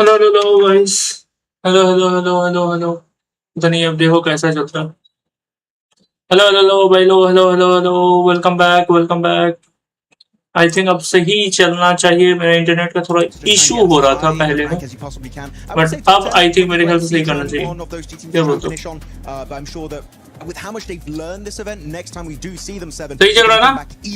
Hello hello guys. Hello hello hello hello hello. पता नहीं अब देखो कैसा चल रहा है। हेलो हेलो हेलो भाई लो hello hello hello. Welcome back welcome back. I think अब सही चलना चाहिए। मेरा इंटरनेट का थोड़ा इशू हो रहा था पहले में, बट अब आई थिंक मेरे ख्याल से सही करना चाहिए। क्या बोलते हो? With how much they've learned this event, next time we do see them, Seven, सही चल रहा है ना?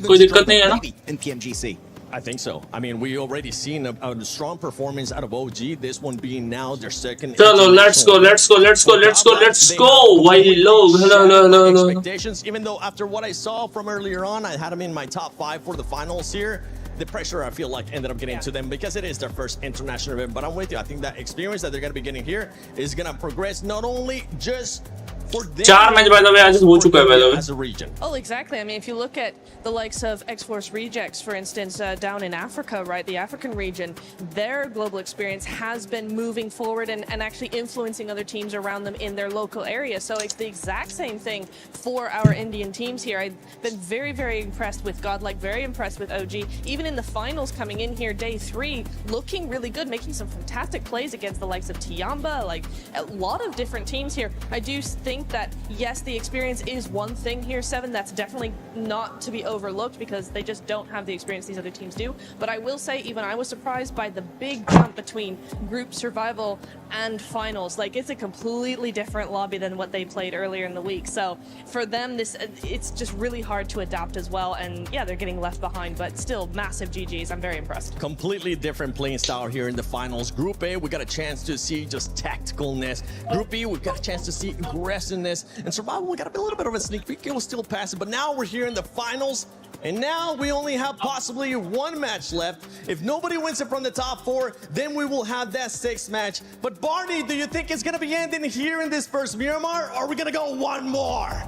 कोई दिक्कत नहीं है ना? maybe in PMGC. I think so. I mean, we already seen a strong performance out of OG. This one being now their second. चलो let's go let's go let's go let's go let's go भाई लोग। Hello hello hello hello. Expectations, even though after what I saw from earlier on, I had them in my top 5 for the finals here. The pressure, I feel like, ended up getting to them because it is their first international event. But I'm with you. I think that experience that they're going to be getting here is going to progress not only just for them, 4 match by the वे आज हो चुका है by the way as a region. Oh, exactly. I mean, if you look at the likes of X-Force Rejects, for instance, down in Africa, right, the African region, their global experience has been moving forward and actually influencing other teams around them in their local area. So it's the exact same thing for our Indian teams here. I've been very, very impressed with Godlike, very impressed with OG. Even in the finals coming in here, day 3, looking really good, making some fantastic plays against the likes of Tiamba, like a lot of different teams here. I do think that, yes, the experience is one thing here, Seven. That's definitely not to be overlooked because they just don't have the experience these other teams do. But I will say, even I was surprised by the big jump between group survival and finals. Like, it's a completely different lobby than what they played earlier in the week. So for them, it's just really hard to adapt as well. And yeah, they're getting left behind, but still massive GGs. I'm very impressed. Completely different playing style here in the finals. Group A, we got a chance to see just tacticalness. Group B, we got a chance to see aggressiveness. And survival, we got a little bit of a sneak peek. It was still passive, but now we're here in the finals. And now we only have possibly one match left. If nobody wins it from the top 4, then we will have that 6th match. But Barney, do you think it's going to be ending here in this first Miramar, or are we going to go one more?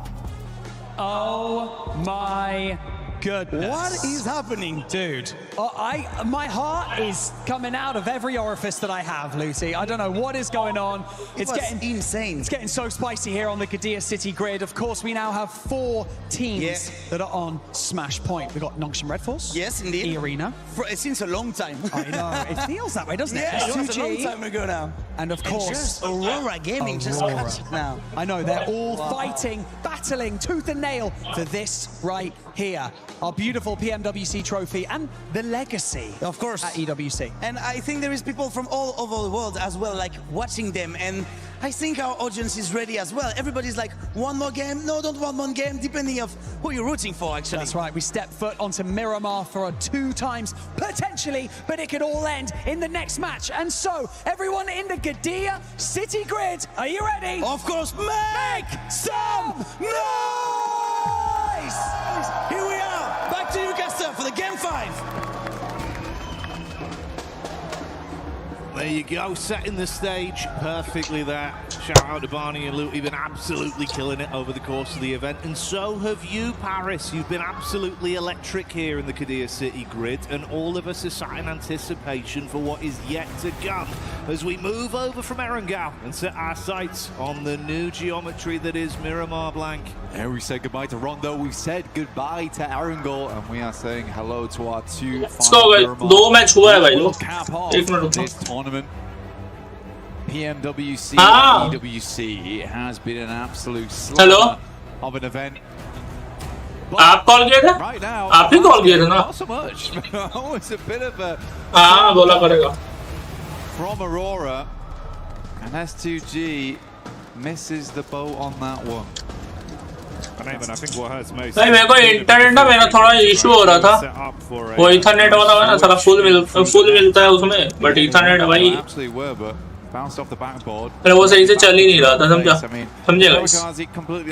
Oh my goodness. What is happening? Dude, my heart is coming out of every orifice that I have, Lucy. I don't know what is going on. It's getting insane. It's getting so spicy here on the Gadia City grid. Of course, we now have 4 teams that are on Smash Point. We've got Nongshim Red Force. Yes, indeed. E-Arena. It seems a long time. I know. It feels that way, doesn't it? Yeah, it was a long S2G. time ago now. And of course, just Aurora Gaming just catch it now. I know, they're all fighting, battling tooth and nail for this right here. Our beautiful PMWC trophy and the legacy Of course. at EWC. And I think there is people from all over the world as well, like watching them. And I think our audience is ready as well. Everybody's like, one more game? No, don't want one game, depending of who you're rooting for, actually. That's right, we step foot onto Miramar for 2 times, potentially, but it could all end in the next match. And so, everyone in the Gadia City grid, are you ready? Of course, make some noise! Here we are, back to Newcastle for the game 5. There you go, setting the stage perfectly there. Shout out to Barney and Luke, you've been absolutely killing it over the course of the event. And so have you, Paris. You've been absolutely electric here in the Kadir City grid. And all of us are sat in anticipation for what is yet to come as we move over from Erangel and set our sights on the new geometry that is Miramar Blank. And we said goodbye to Rondo, we've said goodbye to Erangel, and we are saying hello to our 2 final Miramar. 2 match हुआ है भाई लोग। Cap off 1 minute this रुको। tournament. PMWC Ah. and EWC has been an absolute Hello? slaughter of an event. आप call किए थे? Right now, आप ही call किए थे ना? not so much. Oh, it's a bit of a हाँ बोला करेगा। from Aurora, and S2G misses the boat on that one. And even I think what hurts most. भाई मेरे को इंटरनेट ना मेरा थोड़ा इशू हो रहा था। वो इथरनेट वाला है ना सारा फुल मिलता है उसमें, बट इथरनेट भाई Absolutely were, but bounced off the backboard. मेरा वो सही से चल ही नहीं रहा था, समझेगा इस।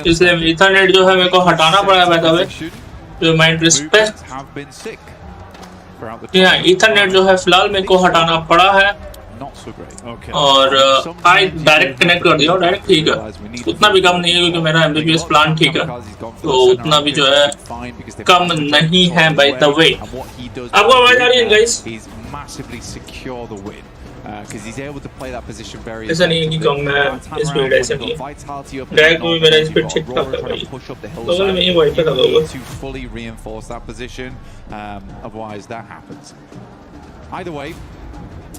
इसलिए इथरनेट जो है मेरे को हटाना पड़ा है बाय द वे, जो माय इंटरेस्ट पे। यहाँ इथरनेट जो है फिलहाल मेरे को हटाना पड़ा है। और आई डायरेक्ट कनेक्ट कर दिया, डायरेक्ट ठीक है। उतना भी कम नहीं है क्योंकि मेरा एमबीपीएस प्लान ठीक है, तो उतना भी जो है कम नहीं है बाय द वे। आपको आवाज आ रही है guys? Because he's able to play that position very ऐसा नहीं है कि कम है इस स्पीड, ऐसा नहीं है। डायरेक्ट में मेरा स्पीड ठीक ठाक है भाई, बगल में ही वाईफाई लगा हुआ है। to fully reinforce that position, otherwise that happens. Either way,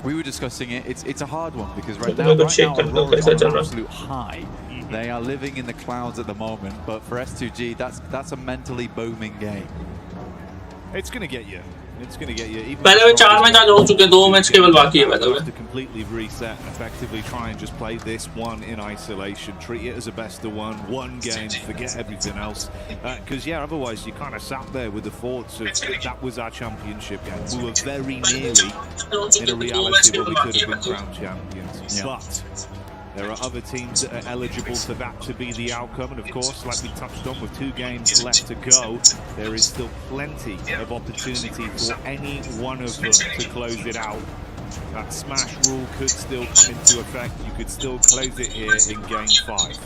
we were discussing it. It's a hard one because right now Aurora is on an absolute high. They are living in the clouds at the moment, but for S2G, that's a mentally booming game. It's going to get you. It's going to get you. Even पहले वे 4 match आज हो चुके 2 match केवल बाकी है by the way. To completely reset and effectively try and just play this one in isolation. Treat it as a best of one game, forget everything else. Because yeah, otherwise you kind of sat there with the thoughts of that was our championship game. We were very nearly in a reality where we could have been crowned champions. Yeah. But there are other teams that are eligible for that to be the outcome, and of course, like we touched on, with 2 games left to go, there is still plenty of opportunity for any one of them to close it out. That smash rule could still come into effect. You could still close it here in Game 5.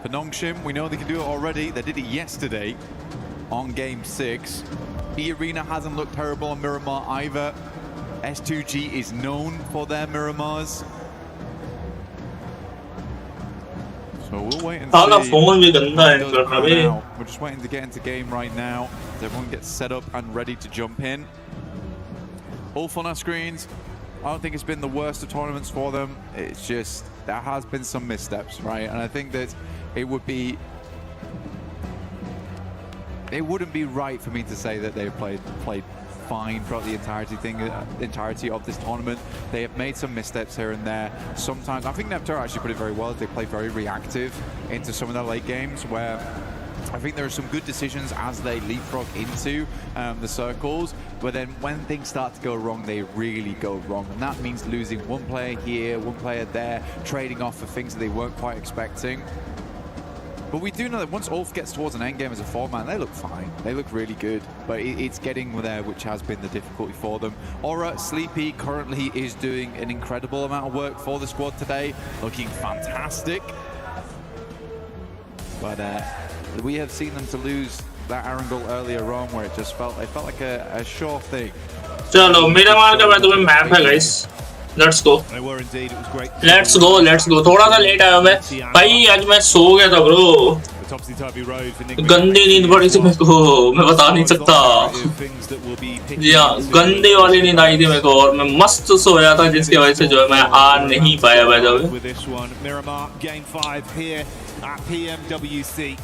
For Nongshim, we know they can do it already. They did it yesterday on Game 6. E-Arena hasn't looked terrible on Miramar either. S2G is known for their Miramars. So we'll wait and see. We're just waiting to get into game right now. Everyone gets set up and ready to jump in. All on our screens. I don't think it's been the worst of tournaments for them. It's just there has been some missteps, right? And I think that it wouldn't be right for me to say that they played fine throughout the entirety of this tournament. They have made some missteps here and there. Sometimes, I think Neptune actually put it very well. They play very reactive into some of their late games where I think there are some good decisions as they leapfrog into the circles, but then when things start to go wrong, they really go wrong. And that means losing one player here, one player there, trading off for things that they weren't quite expecting. But we do know that once Ulf gets towards an endgame as a 4-man, they look fine. They look really good. But it's getting there, which has been the difficulty for them. Aura, Sleepy currently is doing an incredible amount of work for the squad today. Looking fantastic. But we have seen them to lose that Arundel earlier on, where it just felt like a sure thing. चलो मिरामार का मैं तुम्हें map है guys. Let's go. They were indeed. It was great. Let's go. थोड़ा सा late आया मैं. भाई आज मैं सो गया था bro. गंदी नींद पड़ी थी मेरे को. मैं बता नहीं सकता. जी हाँ, गंदी वाली नींद आई थी मेरे को और मैं मस्त सोया था जिसकी वजह से जो है मैं आ नहीं पाया by the way. With this one, Miramar Game 5 here at PMWC,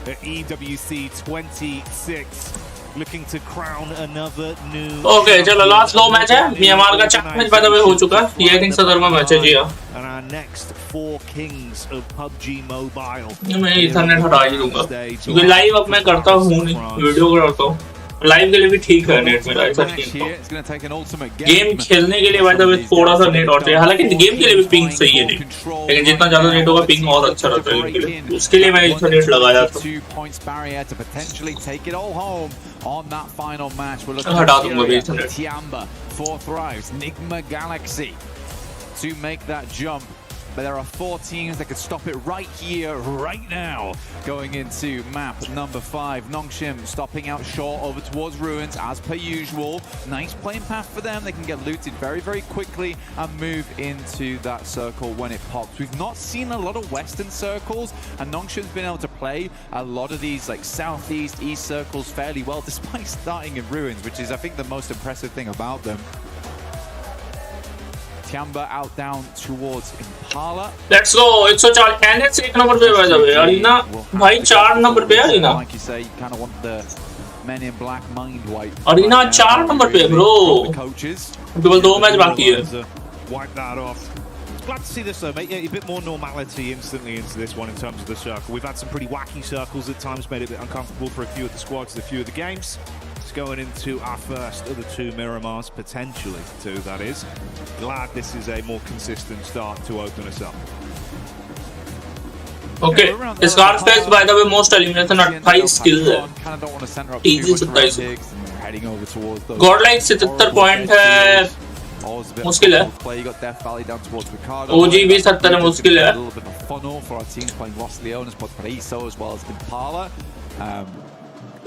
at EWC 26. Looking to crown another new. Okay, चलो लास्ट 2 मैच है. म्यांमार का 4 मैच by the way हो चुका है. ये I think 17वां मैच है जी हाँ. And our next 4 kings of PUBG Mobile. मैं इथरनेट हटा ही दूंगा. क्योंकि लाइव अब मैं करता हूँ नहीं, वीडियो करता हूँ. लाइव के लिए भी ठीक है नेट मेरा ऐसा नहीं है. गेम खेलने के लिए by the way थोड़ा सा नेट और चाहिए. हालांकि गेम के लिए भी पिंग सही है नहीं. लेकिन जितना ज़्यादा नेट होगा पिंग और अच्छा रहता है गेम के लिए. उसके लिए मैं इंटरनेट लगाया था. हटा दूंगा भी internet. 4 thrives, Nigma Galaxy to make that jump. But there are 4 teams that could stop it right here, right now. Going into map number 5. Nongshim stopping out short over towards Ruins as per usual. Nice playing path for them. They can get looted very, very quickly and move into that circle when it pops. We've not seen a lot of Western circles, and Nongshim's been able to play a lot of these like Southeast, East circles fairly well, despite starting in Ruins, which is, I think, the most impressive thing about them. Tiamba out down towards Impala. Let's go. 104 NS 1 number पे by the way. Arena भाई 4 number पे है arena. Like you say, you kind of want the Men in Black mind wipe. Arena 4 number पे bro. केवल 2 match बाकी है. Wipe that off. Glad to see this though, mate. Yeah, a bit more normality instantly into this one in terms of the circle. We've had some pretty wacky circles at times, made it a bit uncomfortable for a few of the squads, a few of the games. It's going into our first of the 2 Miramars, potentially 2 that is. Glad this is a more consistent start to open us up. Okay, Scarface by the way most elimination at 5 skills है. Easy 27. Godlike 77 point है. मुश्किल है. OG भी 70 है मुश्किल है.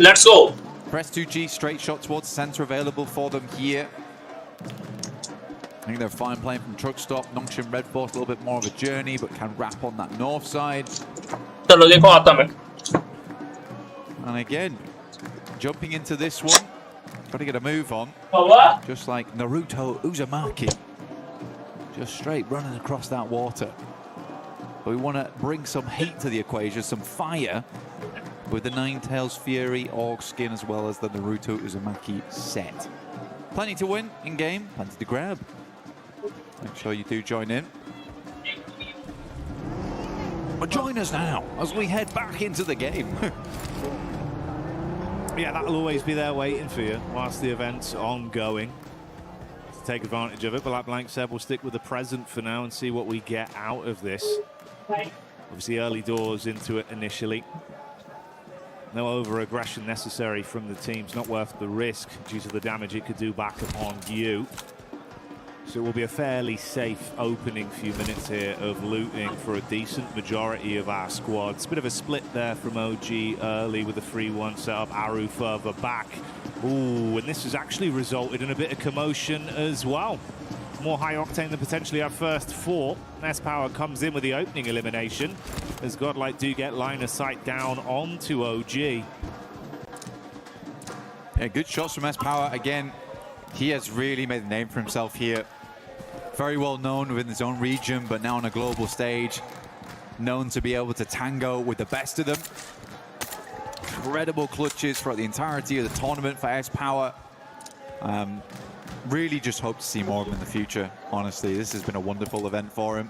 Let's go. Press 2G straight shot towards the center available for them here. I think they're fine playing from truck stop. Nongshim Red Force a little bit more of a journey, but can wrap on that north side. चलो देखो आता मैं. And again, jumping into this one, Got to get a move on. Just like Naruto Uzumaki. Just straight running across that water. But we want to bring some heat to the equation, some fire, with the Ninetales Fury Orc skin as well as the Naruto Uzumaki set. Plenty to win in game, plenty to grab. Make sure you do join in. But join us now as we head back into the game. Yeah, that'll always be there waiting for you whilst the event's ongoing. To take advantage of it, but like Blank said, we'll stick with the present for now and see what we get out of this. Obviously early doors into it initially. No over-aggression necessary from the teams, not worth the risk due to the damage it could do back upon you. So it will be a fairly safe opening few minutes here of looting for a decent majority of our squads. Bit of a split there from OG early with the 3-1 setup, Aru further back. Ooh, and this has actually resulted in a bit of commotion as well. More high octane than potentially our first four. S-Power comes in with the opening elimination as Godlike do get line of sight down onto OG. Yeah, good shots from S-Power. Again, he has really made a name for himself here. Very well known within his own region, but now on a global stage. Known to be able to tango with the best of them. Incredible clutches throughout the entirety of the tournament for S-Power. Really just hope to see more of him in the future, honestly. This has been a wonderful event for him.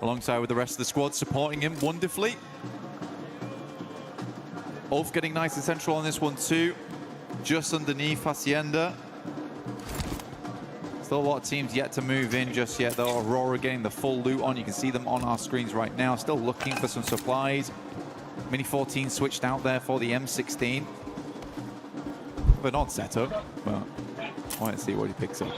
Alongside with the rest of the squad supporting him wonderfully. Ulf getting nice and central on this one too. Just underneath Hacienda. Still a lot of teams yet to move in just yet though. Aurora getting the full loot on. You can see them on our screens right now. Still looking for some supplies. Mini 14 switched out there for the M16. But not set up. But I want to see what he picks up.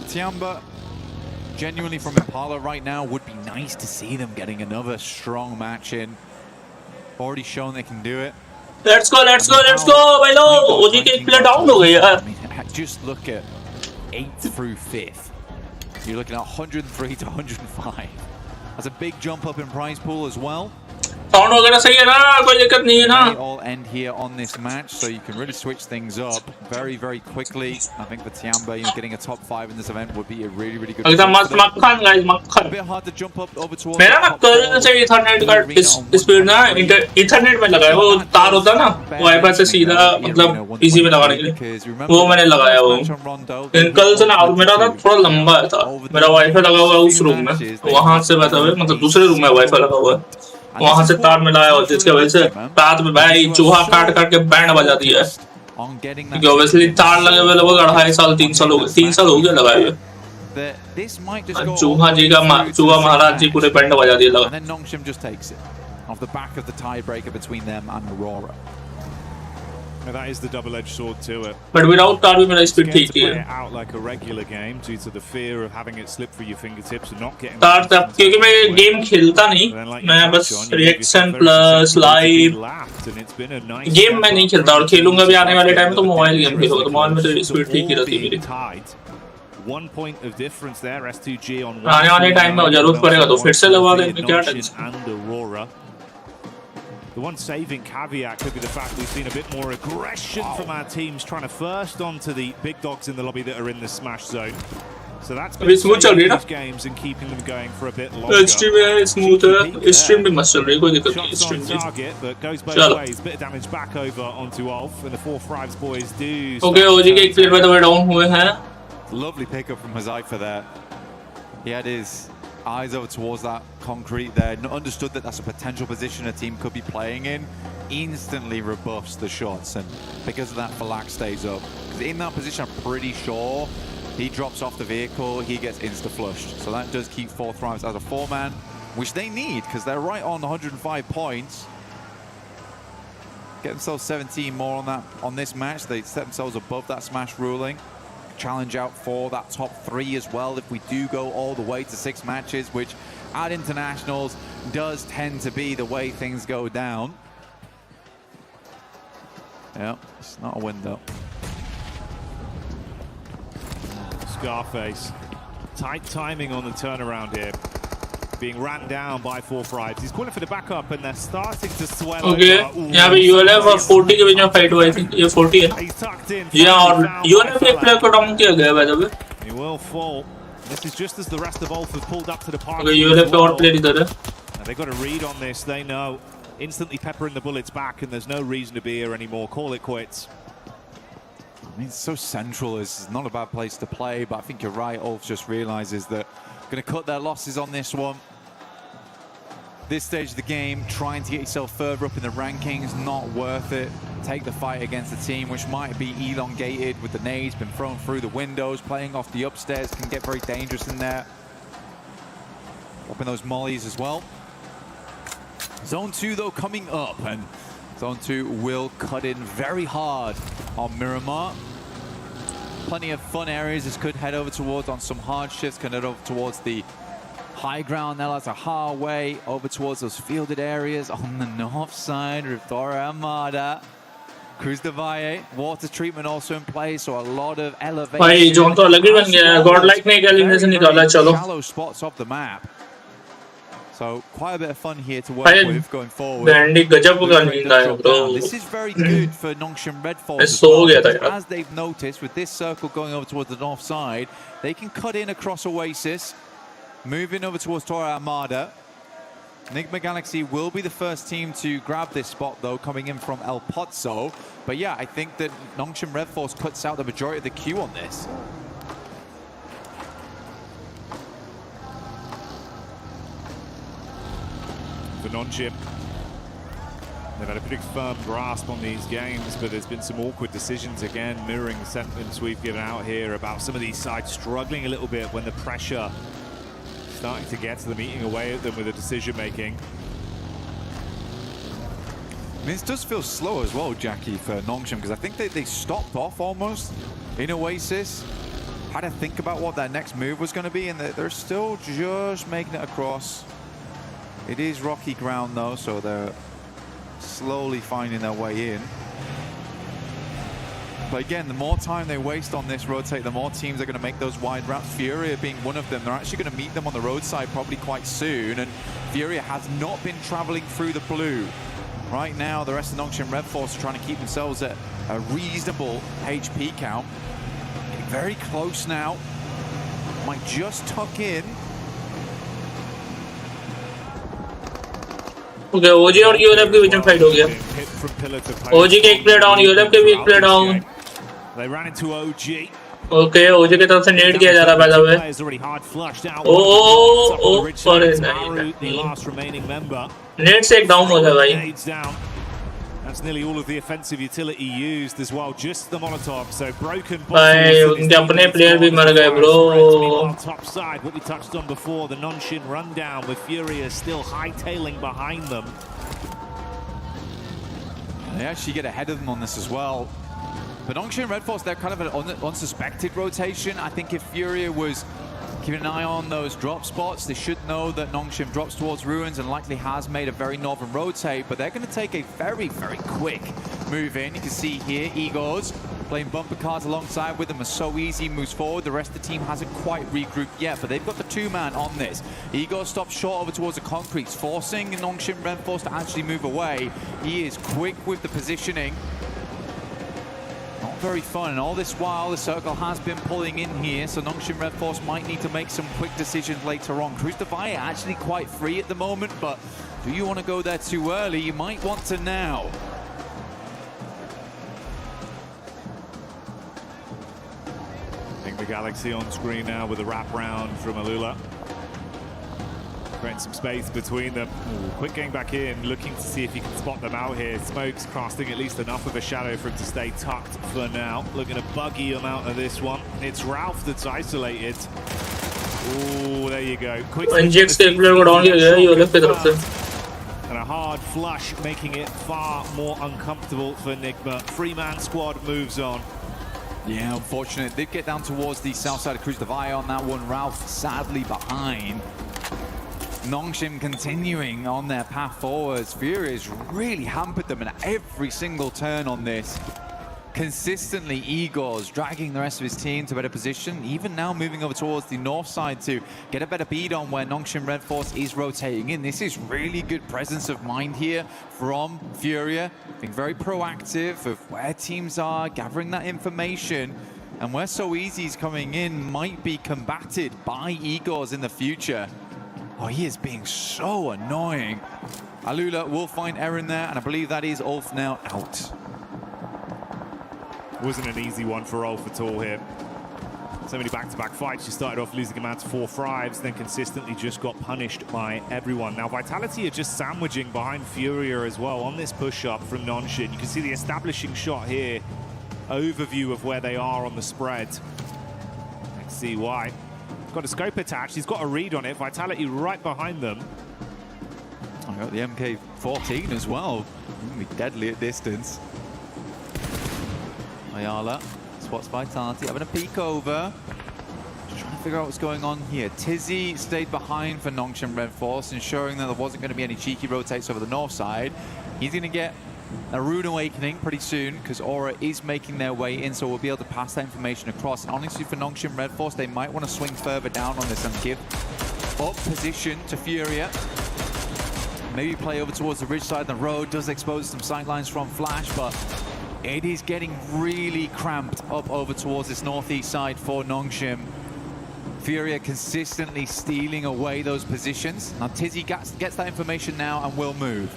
Tiamba, genuinely from Impala right now, would be nice to see them getting another strong match in. Already shown they can do it. Let's go, let's go, let's go, भाई लोग OG के player down हो गए यार. I mean, just look at 8th through 5th. You're looking at 103 to 105. That's a big jump up in prize pool as well. Sound वगैरह सही है ना, कोई दिक्कत नहीं है ना. They all end here on this match, so you can really switch things up very, very quickly. I think for Tiamba, getting a top 5 in this event would be a really, really good. एकदम मस्त मक्खन guys मक्खन. A bit hard to jump up over towards. मेरा ना कल से Ethernet का speed ना Ethernet में लगा है, वो तार होता ना वाईफाई से सीधा मतलब PC में लगाने के लिए वो मैंने लगाया वो. कल से ना मेरा ना थोड़ा लंबा है था, मेरा वाईफाई लगा हुआ है उस रूम में, वहाँ से मतलब दूसरे रूम में वाईफाई लगा हुआ है. वहां से तार मिलाया और जिसके वजह से रात में भाई चूहा काट काट के बैंड बजा दिया है. क्योंकि ऑब्वियसली तार लगे हुए लगभग 2.5 साल 3 साल हो गए 3 साल हो गए लगाए हुए. चूहा जी का चूहा महाराज जी पूरे बैंड बजा दिए लगा. That is the double-edged sword to it. But without तार भी मेरा स्पीड ठीक ही है. Out like a regular game due to the fear of having it slip through your fingertips and not getting. तार तब क्योंकि मैं गेम खेलता नहीं, मैं बस रिएक्शन प्लस लाइव गेम में नहीं खेलता और खेलूंगा भी आने वाले टाइम तो मोबाइल गेम खेलूंगा तो मोबाइल में तो स्पीड ठीक ही रहती है मेरी. 1 point of difference there. S2G on आने वाले टाइम में जरूरत पड़ेगा तो फिर से लगा देंगे क्या tension. The one saving caveat could be the fact we've seen a bit more aggression from our teams trying to first onto the big dogs in the lobby that are in the smash zone. So that's been these games and keeping them going for a bit longer. Stream है smooth है, stream भी मस्त चल रही है, कोई दिक्कत नहीं stream की. Target, but goes both ways. Bit of damage back over onto Ulf, and the 4 Thrives boys do. Okay, OG के एक player by the way down हुए हैं. Lovely pickup from Hazaifa there. He had his eyes over towards that concrete there, understood that that's a potential position a team could be playing in, instantly rebuffs the shots, and because of that Falak stays up. Because in that position I'm pretty sure he drops off the vehicle, he gets insta-flushed. So that does keep 4 Thrives as a 4-man, which they need because they're right on 105 points. Get themselves 17 more on this match. They set themselves above that smash ruling. Challenge out for that top 3 as well if we do go all the way to 6 matches, which at internationals does tend to be the way things go down. Yeah, it's not a win though. Scarface Tight timing on the turnaround here. Being ran down by 4-5. He's calling for the backup and they're starting to swell Okay, over. यहाँ पे ULF और 40 के बीच में fight हुआ है, ये 40 है। He's tucked in. Yeah, और ULF एक प्लेयर को डाउन किया गया by the way. He will fall. This is just as the rest of Ulf have pulled up to the park. Okay, ULF पे और प्लेयर इधर है. They've got a read on this. They know. Instantly peppering the bullets back, and there's no reason to be here anymore. Call it quits. I mean, it's so central. It's not a bad place to play, but I think you're right. Ulf just realizes that going to cut their losses on this one. This stage of the game, trying to get yourself further up in the rankings, not worth it. Take the fight against a team which might be elongated with the nades, been thrown through the windows, playing off the upstairs, can get very dangerous in there. Dropping those mollies as well. Zone 2 though coming up, and Zone 2 will cut in very hard on Miramar. Plenty of fun areas this could head over towards on some hard shifts, can head over towards the high ground now. That's a highway over towards those fielded areas on the north side of Torre Armada. Cruz de Valle, water treatment also in place, so a lot of elevation. भाई zone तो अलग ही बन गया है, godlike ने क्या लिखने से निकाला, चलो. Shallow spots off the map. So quite a bit of fun here to work with going forward. Bandy गजब का नींद आया bro. This is very good for Nongshim Red Force as सो गया था well. यार. As they've noticed, with this circle going over towards the north side, they can cut in across Oasis, moving over towards Torre Armada. Enigma Galaxy will be the first team to grab this spot, though, coming in from El Pozo. But yeah, I think that Nongshim Red Force cuts out the majority of the queue on this. For Nongshim, they've had a pretty firm grasp on these games, but there's been some awkward decisions again, mirroring the sentiments we've given out here about some of these sides struggling a little bit when the pressure starting to get to them, eating away at them with the decision making. I mean, this does feel slow as well, Jackie, for Nongshim, because I think they stopped off almost in Oasis. Had to think about what their next move was going to be, and they're still just making it across. It is rocky ground though, so they're slowly finding their way in. But again, the more time they waste on this rotate, the more teams are going to make those wide routes. Furia being one of them. They're actually going to meet them on the roadside probably quite soon. And Furia has not been traveling through the blue. Right now, the rest of Nongshim Red Force are trying to keep themselves at a reasonable HP count. Getting very close now. Might just tuck in. Okay, OG और ULF के बीच में fight हो गया. OG के एक player down, ULF के भी एक player down. They ran into OG. Okay, OG की तरफ से नेट किया जा रहा है by the way. Oh, sorry, the last remaining member. Net से एक डाउन हो गया भाई. That's nearly all of the offensive utility used as well, just the Molotov. So broken भाई उनके अपने प्लेयर भी मर गए bro. Top side, what we touched on before, the non-shin rundown with Furia still hightailing behind them. They actually get ahead of them on this as well. But Nongshim Red Force, they're kind of an unsuspected rotation. I think if Furia was keeping an eye on those drop spots, they should know that Nongshim drops towards Ruins and likely has made a very northern rotate, but they're going to take a very, very quick move in. You can see here, Igor's playing bumper cars alongside with them are so easy, moves forward. The rest of the team hasn't quite regrouped yet, but they've got the two-man on this. Igor stops short over towards the concretes, forcing Nongshim Red Force to actually move away. He is quick with the positioning. Not very fun, and all this while the circle has been pulling in here, so Nongshim Red Force might need to make some quick decisions later on. Cruz de Valle actually quite free at the moment, but do you want to go there too early? You might want to now. I think the Galaxy on screen now with a wraparound from Alula. Creating some space between them. Ooh, quick getting back in, looking to see if he can spot them out here. Smoke's casting at least enough of a shadow for him to stay tucked for now. Looking to buggy him out of this one. It's Ralph that's isolated. Oh, there you go. Quick and a hard flush, making it far more uncomfortable for Enigma. Three-man squad moves on. Yeah, unfortunate. They get down towards the south side of Cruz de Valle on that one. Ralph sadly behind. Nongshim continuing on their path forwards. Furia's really hampered them in every single turn on this. consistently Igor's dragging the rest of his team to better position, even now moving over towards the north side to get a better beat on where Nongshim Red Force is rotating in. This is really good presence of mind here from Furia, being very proactive of where teams are, gathering that information, and where So Easy's coming in might be combated by Igor's in the future. Oh, he is being so annoying. Alula will find Eren there, and I believe that is Ulf now out. Wasn't an easy one for Ulf at all here. So many back-to-back fights. She started off losing a man to 4 thrives, then consistently just got punished by everyone. Now, Vitality are just sandwiching behind Furia as well on this push-up from Nongshim. You can see the establishing shot here. Overview of where they are on the spread. Let's see why. Got a scope attached. He's got a read on it. Vitality right behind them. I got the MK14 as well. Be deadly at distance. Ayala spots Vitality, having a peek over. Just trying to figure out what's going on here. Tizzy stayed behind for Nongshim Red Force, ensuring that there wasn't going to be any cheeky rotates over the north side. He's going to get a Rune Awakening pretty soon, because Aura is making their way in, so we'll be able to pass that information across. Honestly, for Nongshim Red Force, they might want to swing further down on this and give up position to Furia. Maybe play over towards the ridge side of the road. Does expose some sightlines from Flash, but it is getting really cramped up over towards this northeast side for Nongshim. Furia consistently stealing away those positions. Now Tizzy gets that information now and will move.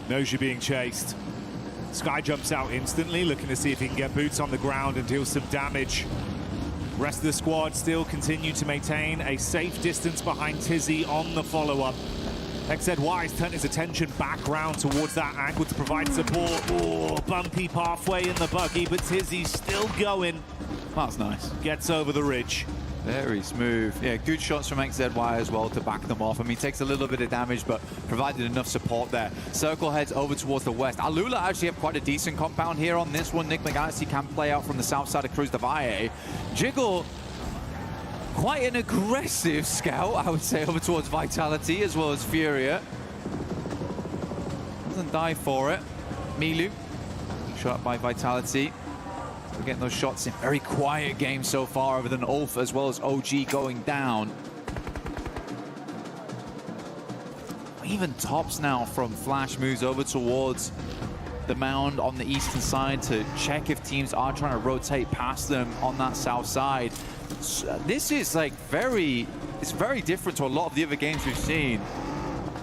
Knows you're being chased. Sky jumps out instantly, looking to see if he can get boots on the ground and deal some damage. Rest of the squad still continue to maintain a safe distance behind Tizzy on the follow-up. XZY has turned his attention back round towards that angle to provide support. Oh, bumpy pathway in the buggy, but Tizzy's still going. That's nice. Gets over the ridge. Very smooth. Yeah, good shots from XZY as well to back them off. I mean, takes a little bit of damage, but provided enough support there. Circle heads over towards the west. Alula actually have quite a decent compound here on this one. Nick McGarty can play out from the south side of Cruz de Valle. Jiggle, quite an aggressive scout, I would say, over towards Vitality as well as Furia. Doesn't die for it. Milu, shot by Vitality. We're getting those shots in. Very quiet game so far, other than Ulf as well as OG going down. Even Tops now from Flash moves over towards the mound on the eastern side to check if teams are trying to rotate past them on that south side. So this is like it's very different to a lot of the other games we've seen.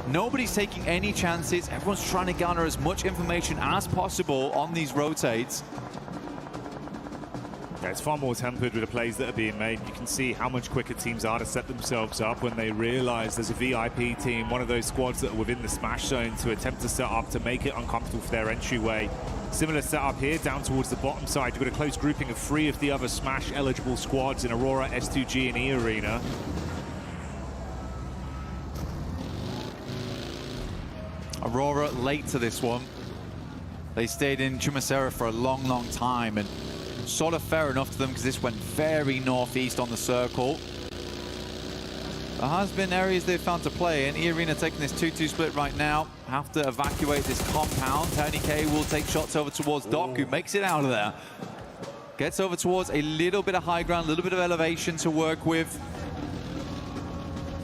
Nobody's taking any chances. Everyone's trying to garner as much information as possible on these rotates. Yeah, it's far more tempered with the plays that are being made. You can see how much quicker teams are to set themselves up when they realize there's a VIP team, one of those squads that are within the smash zone, to attempt to set up to make it uncomfortable for their entryway. Similar setup here down towards the bottom side. You've got a close grouping of 3 of the other smash eligible squads in Aurora, S2G and E Arena. Aurora late to this one. They stayed in Chumacera for a long time, and sort of fair enough to them because this went very northeast on the circle. There has been areas they've found to play in. E-Arena taking this 2-2 split right now. Have to evacuate this compound. Tony K will take shots over towards Doc, who makes it out of there. Gets over towards a little bit of high ground, a little bit of elevation to work with.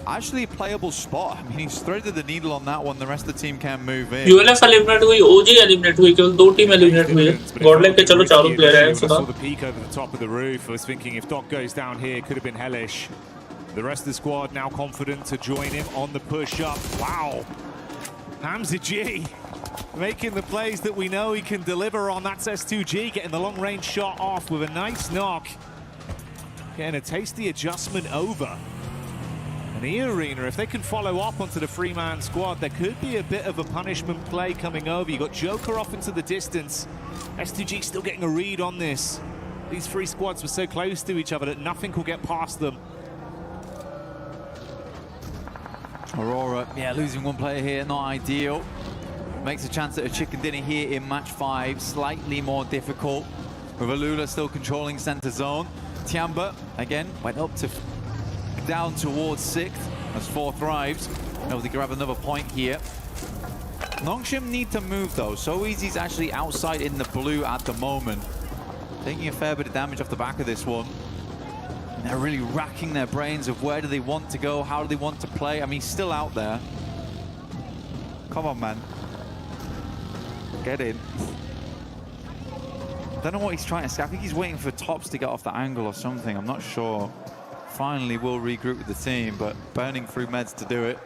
Actually a playable spot. I mean, he's threaded the needle on that one. The rest of the team can move in. ULF eliminate हुई, OG eliminate हुई, केवल 2 team eliminate हुई है. Godlike पे चलो 4 player हैं. I saw the peak over the top of the roof. I was thinking if Doc goes down here, it could have been hellish. The rest of the squad now confident to join him on the push-up. Wow. Hamza G making the plays that we know he can deliver on. That's S2G getting the long-range shot off with a nice knock. Getting a tasty adjustment over. And E-Arena, if they can follow up onto the 3-man squad, there could be a bit of a punishment play coming over. You got Joker off into the distance. S2G still getting a read on this. These 3 squads were so close to each other that nothing will get past them. Aurora, yeah, losing 1 player here, not ideal. Makes a chance at a chicken dinner here in match 5, slightly more difficult. With Alula still controlling center zone. Tiamba, again, went up to down towards 6th as 4 thrives. Able to grab another point here. Nongshim need to move though. So Easy's actually outside in the blue at the moment. Taking a fair bit of damage off the back of this one. And they're really racking their brains of where do they want to go, how do they want to play. I mean, he's still out there. Come on, man. Get in. Don't know what he's trying to say. I think he's waiting for Tops to get off the angle or something. I'm not sure. Finally, will regroup with the team, but burning through meds to do it.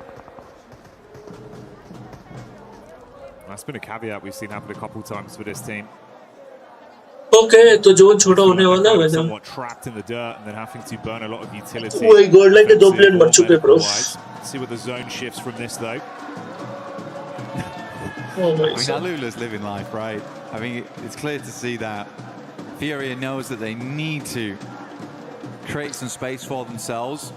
That's been a caveat we've seen happen a couple times for this team. Okay, तो zone छोटा होने वाला है वैसे. Somewhat trapped in the dirt and then having to burn a lot of utility. Oh my god, like the 2 plane मर चुके हैं, bro. See what the zone shifts from this though. Oh my I mean, Alula's living life, right? I mean, it's clear to see that Furia knows that they need to create some space for themselves.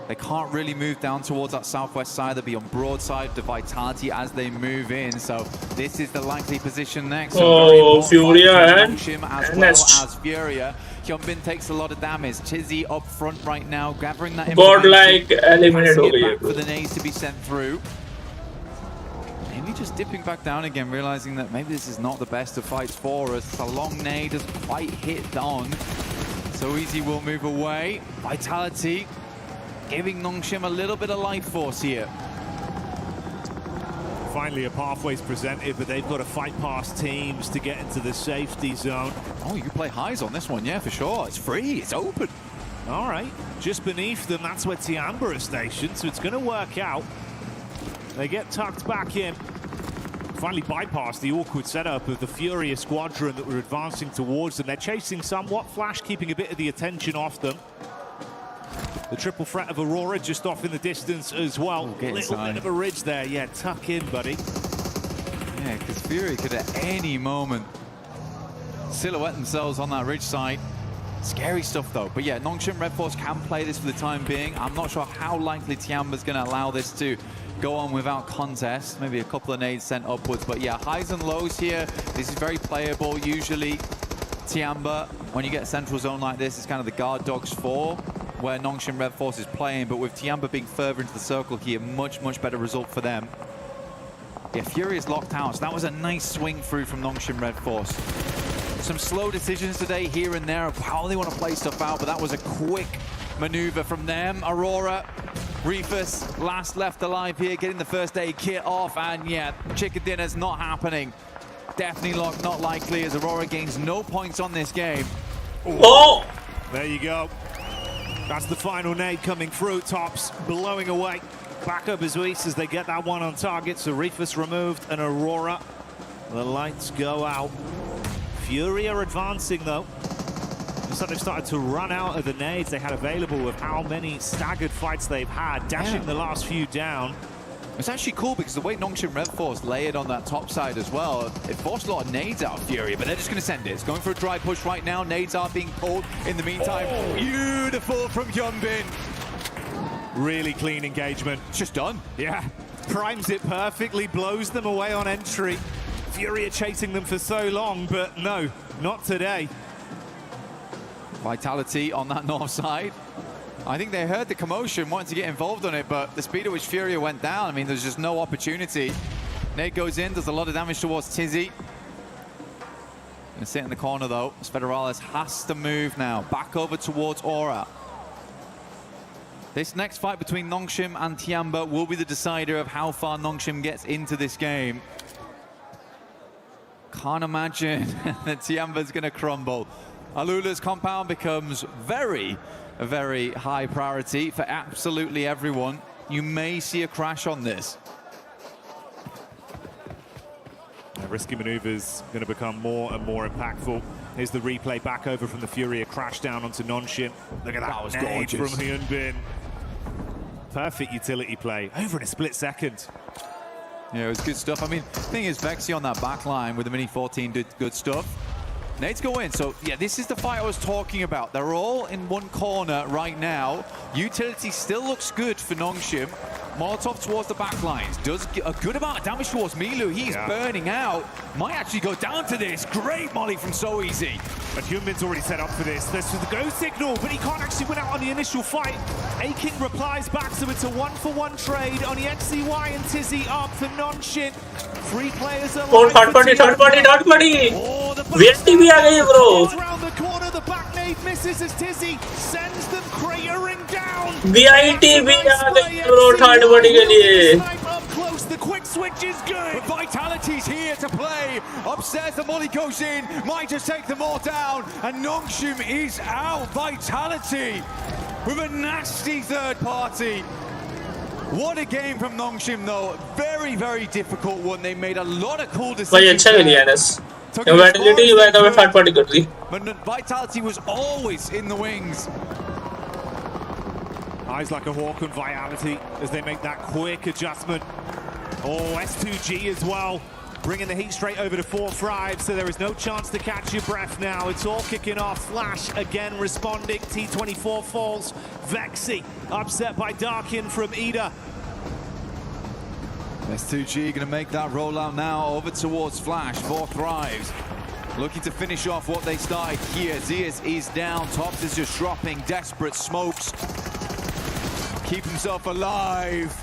They can't really move down towards that southwest side. They'll be on broadside to Vitality as they move in. So this is the likely position next. Oh, Furia and as well as Furia. Hyunbin takes a lot of damage. Tizzy up front right now, gathering that God-like eliminated passing हो it गई back है. for the nades to be sent through. Maybe just dipping back down again, realizing that maybe this is not the best of fights for us. It's a long nade, doesn't quite hit on. So Easy will move away. Vitality giving Nongshim a little bit of life force here. Finally, a pathway's presented, but they've got to fight past teams to get into the safety zone. Oh, you can play highs on this one, yeah, for sure. It's free, it's open. All right, just beneath them, that's where Tiamba is stationed, so it's going to work out. They get tucked back in. Finally bypass the awkward setup of the Furia squadron that were advancing towards them. They're chasing somewhat. Flash keeping a bit of the attention off them. The triple threat of Aurora just off in the distance as well. Little bit of a ridge there. Yeah, tuck in, buddy. Yeah, because Fury could at any moment silhouette themselves on that ridge side. Scary stuff though. But yeah, Nongshim Red Force can play this for the time being. I'm not sure how likely Tiamba's going to allow this to go on without contest. Maybe a couple of nades sent upwards. But yeah, highs and lows here. This is very playable. Usually Tiamba, when you get a central zone like this, it's kind of the guard dogs for where Nongshim Red Force is playing. But with Tiamba being further into the circle here, much better result for them. Yeah, Fury is locked out. So that was a nice swing through from Nongshim Red Force. Some slow decisions today here and there of how they want to play stuff out, but that was a quick maneuver from them. Aurora, Reefus, last left alive here, getting the first aid kit off, and yeah, chicken dinner's not happening. Definitely not likely, as Aurora gains no points on this game. Oh! There you go. That's the final nade coming through. Tops blowing away. Back up as Reese as they get that one on target. So Reefus removed and Aurora. The lights go out. Fury are advancing though. Looks like they've started to run out of the nades they had available with how many staggered fights they've had, dashing the last few down. It's actually cool because the way Nongshim Red Force layered on that top side as well, it forced a lot of nades out of Fury, but they're just going to send it. It's going for a dry push right now. Nades are being pulled in the meantime. Oh. Beautiful from Hyunbin. Really clean engagement. It's just done. Yeah, primes it perfectly, blows them away on entry. Fury are chasing them for so long, but no, not today. Vitality on that north side. I think they heard the commotion, wanted to get involved on it, but the speed at which Furia went down, I mean, there's just no opportunity. Nate goes in, does a lot of damage towards Tizzy. Gonna sit in the corner though. Federales has to move now, back over towards Aura. This next fight between Nongshim and Tiamba will be the decider of how far Nongshim gets into this game. Can't imagine that Tiamba's gonna crumble. Alula's compound becomes very high priority for absolutely everyone. You may see a crash on this. Risky maneuvers going to become more and more impactful. Here's the replay back over from the Furia crash down onto Nongshim. Look at that, was nade gorgeous from Hyunbin. Perfect utility play over in a split second. Yeah, it was good stuff. I mean, the thing is, Vexy on that back line with the Mini 14 did good stuff. Nades go in, so yeah, this is the fight I was talking about. They're all in one corner right now. Utility still looks good for Nongshim. Molotov towards the back lines. Does a good amount of damage towards Milu. He's burning out. Might actually go down to this. Great molly from So Easy. But Hyunmin's already set up for this. This was the go signal, but he can't actually win out on the initial fight. A-King replies back, so it's a 1-for-1 trade. Only XCY and Tizzy up for non-shin. 3 players alive. Oh, third party. Oh, the VST भी आ गई है bro. Around the corner, the back nade misses as Tizzy sends them cratering down. VIT भी आ गई है bro third party के लिए. Up close, the quick switch is good. But Vitality's here to play. Upstairs, the molly goes in. Might just take them all down. And Nongshim is out. Vitality with a nasty third party. What a game from Nongshim though. Very, very difficult one. They made a lot of cool decisions. भाई अच्छा खेली NS. Vitality by the way third party कर दी. But Vitality was always in the wings. Eyes like a hawk on Vitality as they make that quick adjustment. Oh, S2G as well, bringing the heat straight over to 4-5, so there is no chance to catch your breath now. It's all kicking off. Flash again responding. T24 falls. Vexy upset by Darkin from Ida. S2G going to make that rollout now over towards Flash. 4 thrives. Looking to finish off what they started here. Zias is down. Tops is just dropping. Desperate smokes. Keep himself alive.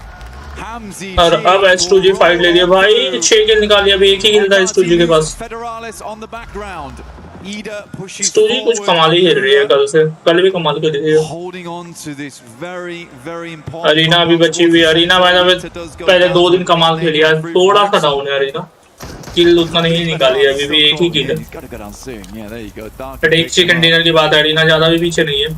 Hamzi. और अब S2G fight ले लिया भाई. 6 किल निकाल लिया. अभी एक ही किल था S2G के पास. Federalis on the background. Ida pushes S2G कुछ कमाल ही खेल रही है कल से. कल भी कमाल खेल रही है. Holding on to this very, very important. Arena अभी बची हुई. अरीना भाई ने पहले 2 दिन कमाल खेली है. थोड़ा सा डाउन है अरीना. किल उतना नहीं निकाली है. अभी भी एक ही किल है. बट एक से कंटेनर की बात है. अरीना ज्यादा भी पीछे नहीं है.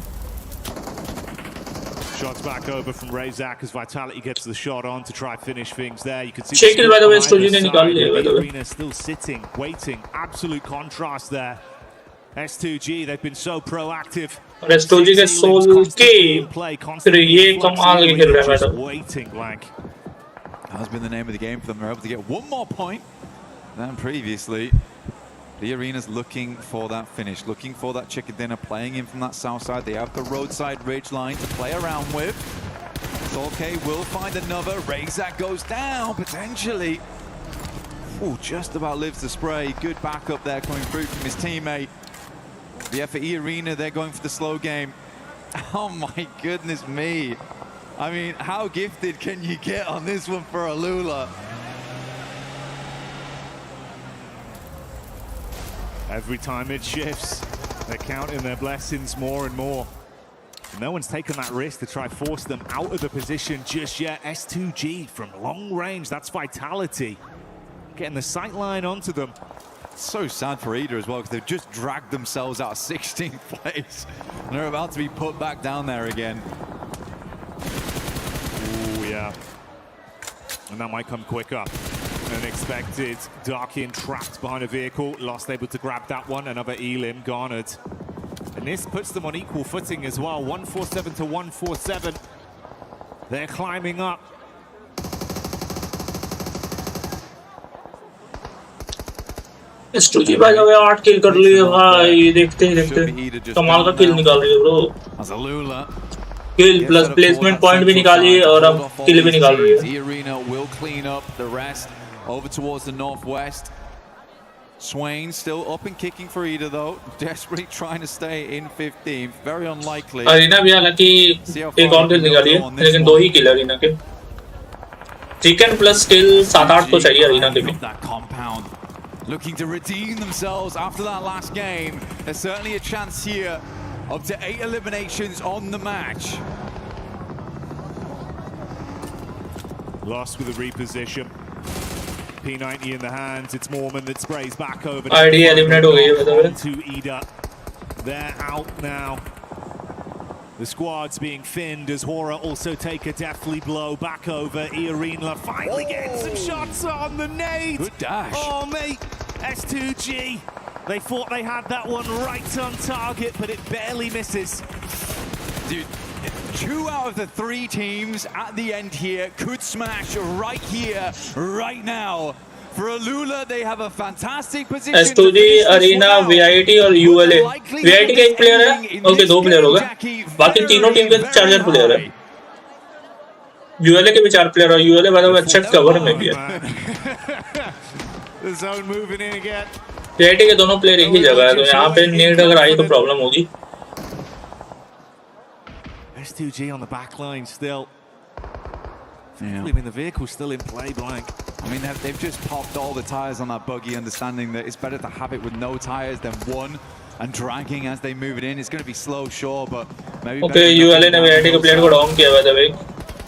Shots back over from Razak as Vitality gets the shot on to try finish things there. You can see Shake it by the way, S2G ने निकाल लिया by the way. Arena still sitting, waiting. Absolute contrast there. S2G, they've been so proactive. और S2G के soul के फिर ये कमाल के खेल रहा है. Waiting blank. Has been the name of the game for them. They're able to get 1 more point than previously. The Arena's looking for that finish, looking for that chicken dinner, playing in from that south side. They have the roadside ridge line to play around with. Okay, will find another. Razak goes down, potentially. Oh, just about lives the spray. Good backup there coming through from his teammate. The FE Arena, they're going for the slow game. Oh my goodness me. I mean, how gifted can you get on this one for Alula? Every time it shifts, they're counting their blessings more and more. No one's taken that risk to try force them out of the position just yet. S2G from long range, that's Vitality. Getting the sight line onto them. So sad for Ida as well, because they've just dragged themselves out of 16th place. And they're about to be put back down there again. Oh yeah. And that might come quicker than expected. Darkin trapped behind a vehicle, lost able to grab that one. Another Elim garnered. And this puts them on equal footing as well. 147 to 147. They're climbing up. S2G by the way 8 किल कर लिए भाई. देखते ही देखते कमाल का किल निकाल रही है ब्रो. As Alula. किल प्लस प्लेसमेंट पॉइंट भी निकाली है और अब किल भी निकाल रही है. The Arena will clean up the rest over towards the northwest. Swain still up and kicking for Ida though, desperately trying to stay in 15th. Very unlikely. Arena भी हालांकि एक और किल निकाली है, लेकिन 2 ही किल अरीना के. Chicken plus kill 7-8 तो चाहिए अरीना के भी. That compound looking to redeem themselves after that last game. There's certainly a chance here. Up to 8 eliminations on the match. Lost with a reposition. P90 in the hands. It's Mormon that sprays back over. ID eliminate हो गई है मतलब. To Ida. They're out now. The squad's being thinned as Hora also take a deathly blow back over. Iarina finally getting some shots on the nade. Good dash. Oh mate, S2G. They thought they had that one right on target, but it barely misses. Dude, 2 out of the 3 teams at the end here could smash right here, right now. For Alula, they have a fantastic position. S2G, Arena, VIT और ULA. VIT का एक player है. Okay 2 player हो गए. बाकी तीनों team के charger player है. यूएलए के भी 4 प्लेयर और यूएलए बाय द वे अच्छा कवर में भी है। The zone moving in again. TIT के दोनों प्लेयर एक ही जगह है, तो यहाँ पे नेड अगर आई तो प्रॉब्लम होगी। S2G on the back line still. Yeah. I mean, the vehicle's still in play, blank. I mean, they've just popped all the tyres on that buggy, understanding that it's better to have it with no tyres than one, and dragging as they move it in. It's going to be slow, sure, but maybe. Okay, ULA ने TIT के player को down किया bye the way.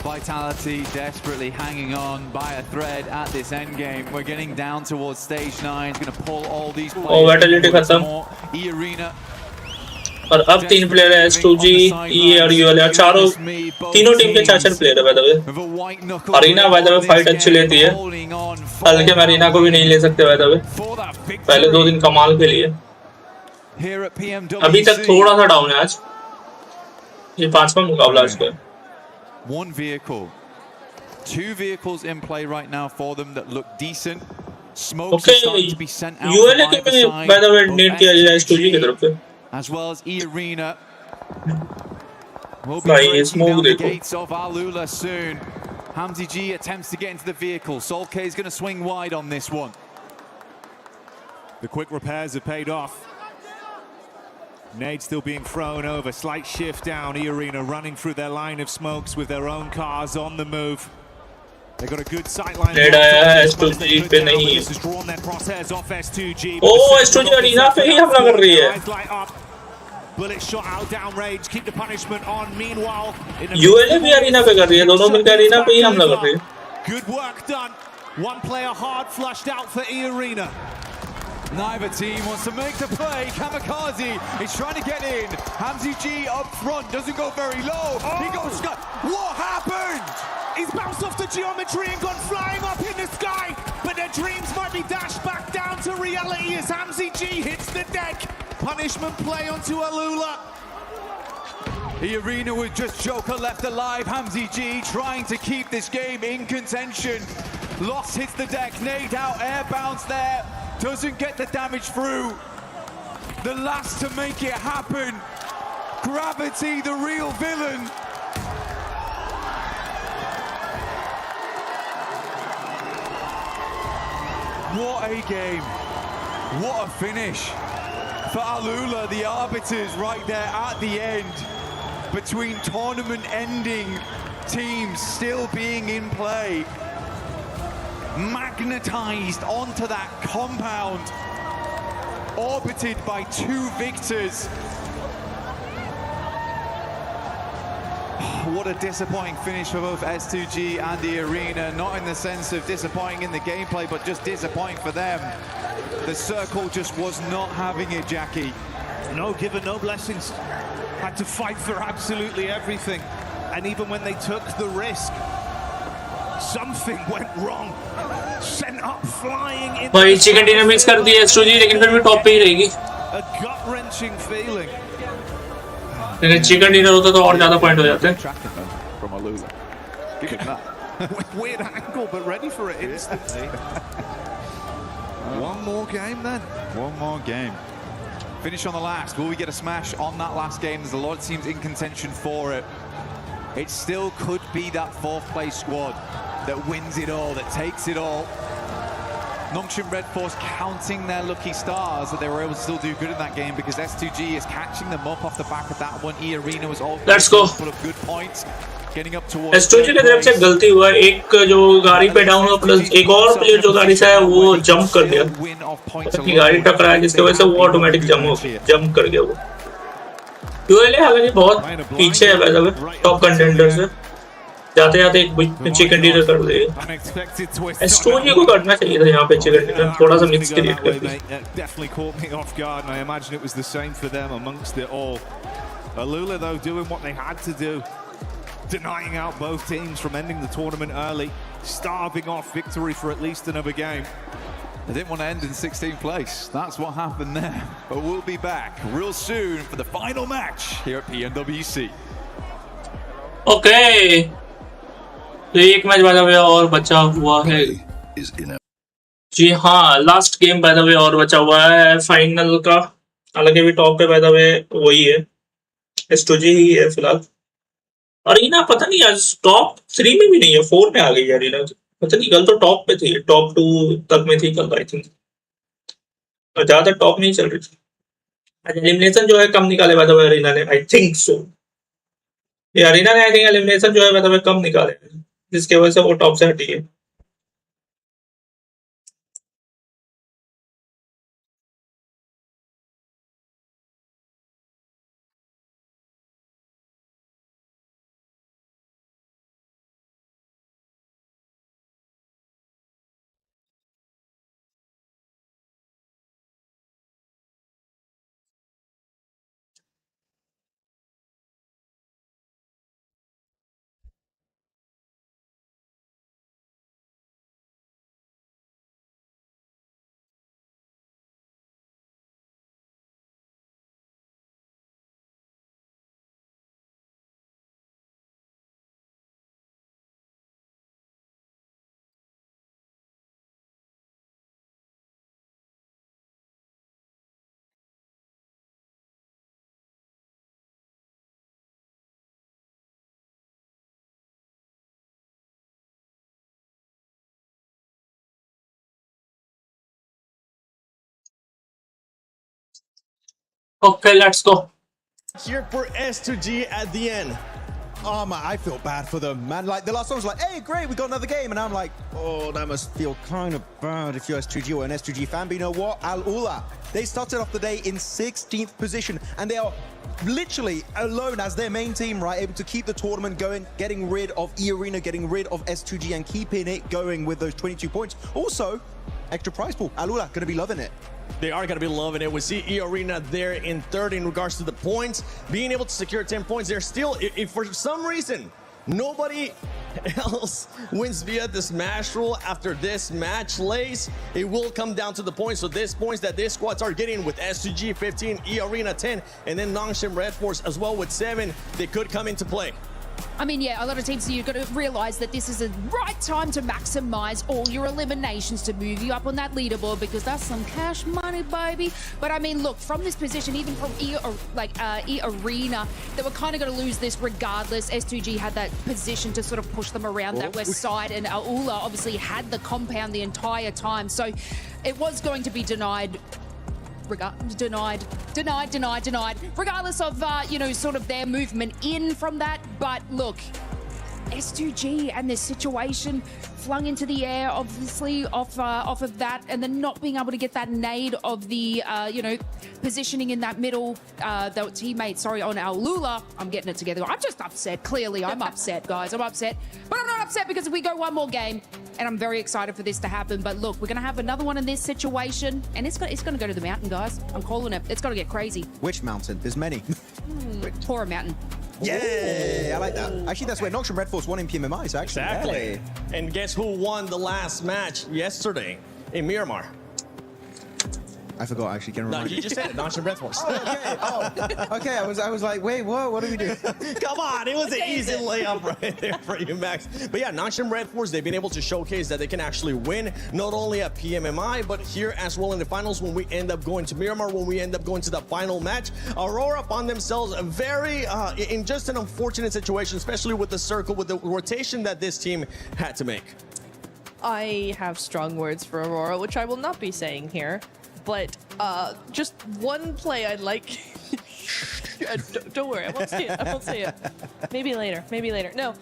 Vitality desperately hanging on by a thread at this end game. We're getting down towards stage 9. It's going to pull all these players. Vitality खत्म। E-Arena. और अब 3 player है, S2G, E और ULA, चारों तीनों team के 4 player है by the way. Arena by the way fight अच्छी लेती है, हल्के में अरीना को भी नहीं ले सकते बाय द वे। पहले 2 दिन कमाल के लिए, अभी तक थोड़ा सा डाउन है आज। ये 5वां मुकाबला आज का। One vehicle, 2 vehicles in play right now for them that look decent. Smokes are starting to be sent out ULA के भी बाय द वे नीड किया जाए S2G की तरफ से, as well as E-Arena. We'll be भाई breaking down the देखो। gates of Alula soon. Hamzy G attempts to get into the vehicle. Sol K is going to swing wide on this one. The quick repairs have paid off. Nade still being thrown over, slight shift down. E-Arena running through their line of smokes with their own cars on the move. They got a good sight line. Nade आया है S2G पे नहीं। This has drawn their crosshairs off S2G. Oh, S2G Arena पे ही हमला कर रही है। Bullet shot out downrange, keep the punishment on. Meanwhile, ULA भी अरीना पे कर रही है, दोनों मिलकर अरीना पे ही हमला कर रही है। Good work done. One player hard flushed out for E-Arena. Neither team wants to make the play. Kamikaze is trying to get in. Hamzy G up front, doesn't go very low. He goes, what happened? He's bounced off the geometry and gone flying up in the sky, but their dreams might be dashed back down to reality as Hamzy G hits the deck. Punishment play onto Alula. E-Arena with just Joker left alive. Hamzy G trying to keep this game in contention. Lost hits the deck, Nade out, air bounce there. Doesn't get the damage through. The last to make it happen. Gravity, the real villain. What a game. What a finish. For Alula, the arbiters right there at the end. Between tournament ending teams still being in play. Magnetized onto that compound. Orbited by 2 victors. What a disappointing finish for both S2G and the Arena. Not in the sense of disappointing in the gameplay, but just disappointing for them. The circle just was not having it, Jackie. No given, no blessings. Had to fight for absolutely everything. And even when they took the risk, something went wrong. Sent up flying in. भाई chicken dinner miss कर दी S2G, लेकिन फिर भी top पे ही रहेगी। A gut-wrenching feeling. लेकिन chicken dinner होता तो और ज्यादा पॉइंट हो जाते हैं। From Alula. Give him that. Weird angle, but ready for it instantly. One more game then. One more game. Finish on the last. Will we get a smash on that last game? There's a lot of teams in contention for it. It still could be that 4th place squad that wins it all, that takes it all. Nongshim Red Force counting their lucky stars that they were able to still do good in that game, because S2G is catching them up off the back of that one. E-Arena was all Let's go. full of good points. Getting up towards S2G की तरफ से गलती हुआ, एक जो गाड़ी पे down हुआ प्लस एक और प्लेयर जो गाड़ी से आया वो जंप कर दिया। अपनी गाड़ी टकराया जिसकी वजह से वो ऑटोमेटिक जंप कर गया वो। यूएलए हालांकि बहुत पीछे है वैसे भी टॉप कंटेंडर से, जाते जाते एक चिकन डिनर कर दिए। S2G को करना चाहिए था यहाँ पे चिकन डिनर, थोड़ा सा मिक्स क्रिएट कर दिया। Definitely caught me off guard, and I imagine it was the same for them amongst it all. Alula though doing what they had to do, denying out both teams from ending the tournament early, starving off victory for at least another game. They didn't want to end in 16th place. That's what happened there. But we'll be back real soon for the final match here at PMWC. Okay. तो एक match by the वे और बचा हुआ है। जी हाँ, last game bye the वे और बचा हुआ है फाइनल का। हालांकि भी टॉप पे बाय द वे वही है, S2G ही है फिलहाल। अरीना पता नहीं आज टॉप 3 में भी नहीं है, 4 में आ गई है अरीना। पता नहीं, कल तो टॉप पे थी, टॉप 2 तक में थी कल आई थिंक, और ज्यादा टॉप नहीं चल रही थी। आज एलिमिनेशन जो है कम निकाले बाय द वे अरीना ने, आई थिंक सो। ये अरीना ने आई थिंक एलिमिनेशन जो है बाय द वे कम निकाले, जिसकी वजह से वो टॉप से हटी है। Okay, let's go. Here for S2G at the end. Oh man, I feel bad for them, man. Like the last one was like, hey, great, we got another game, and I'm like, oh, that must feel kind of bad if you're S2G or an S2G fan. But you know what? Al Ula, they started off the day in 16th position, and they are literally alone as their main team, right? Able to keep the tournament going, getting rid of E-Arena, getting rid of S2G, and keeping it going with those 22 points. Also, extra prize pool. Al Ula gonna be loving it. They are going to be loving it. We see E-Arena there in third in regards to the points. Being able to secure 10 points, they're still, if for some reason, nobody else wins via the smash rule after this match lays, it will come down to the points. So these points that these squads are getting with S2G 15, E-Arena 10, and then Nongshim Red Force as well with 7, they could come into play. I mean, yeah, a lot of teams, you've got to realise that this is the right time to maximise all your eliminations to move you up on that leaderboard, because that's some cash money, baby. But I mean, look, from this position, even from E-Arena, they were kind of going to lose this regardless. S2G had that position to sort of push them around that west side, and Aula obviously had the compound the entire time. So it was going to be denied. Denied, regardless of, you know, sort of their movement in from that. But look, S2G and this situation flung into the air, obviously, off of that, and then not being able to get that nade of the, you know, positioning in that middle, the teammate, sorry, on Aulula. I'm getting it together. I'm just upset. Clearly, I'm upset, guys. I'm upset. But I'm not upset because if we go one more game, and I'm very excited for this to happen. But look, we're going to have another one in this situation, and it's going to go to the mountain, guys. I'm calling it. It's going to get crazy. Which mountain? There's many. Tora Mountain. Yeah, I like that. Actually, that's where Nongshim Red Force won in PMMI, so actually. Exactly. Yeah. And guess who won the last match yesterday in Miramar? I forgot, actually. Can No, remind you me. just said it, Nongshim Red Force. Okay, I was like, wait, what do we do? Come on, it was an easy layup right there for you, Max. But yeah, Nongshim Red Force, they've been able to showcase that they can actually win, not only at PMMI, but here as well in the finals when we end up going to Miramar, when we end up going to the final match. Aurora found themselves very, in just an unfortunate situation, especially with the circle, with the rotation that this team had to make. I have strong words for Aurora, which I will not be saying here. But just one play I'd like. Don't worry, I won't say it. I won't say it. Maybe later. Maybe later. No,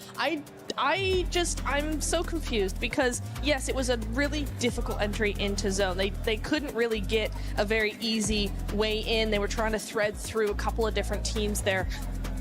I'm so confused because yes, it was a really difficult entry into zone. They couldn't really get a very easy way in. They were trying to thread through a couple of different teams there.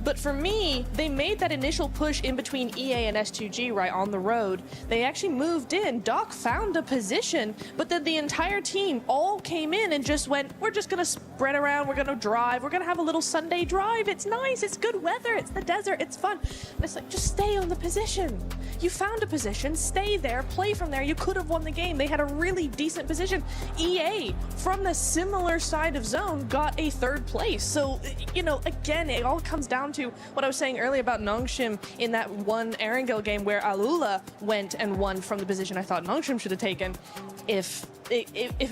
But for me, they made that initial push in between EA and S2G right on the road. They actually moved in. Doc found a position, but then the entire team all came in and just went, we're just going to spread around. We're going to drive. We're going to have a little Sunday drive. It's nice. It's good weather. It's the desert. It's fun. And it's like, just stay on the position. You found a position. Stay there. Play from there. You could have won the game. They had a really decent position. EA, from the similar side of zone, got a third place. So, you know, again, it all comes down down to what I was saying earlier about Nongshim in that one Erangel game where Alula went and won from the position I thought Nongshim should have taken. If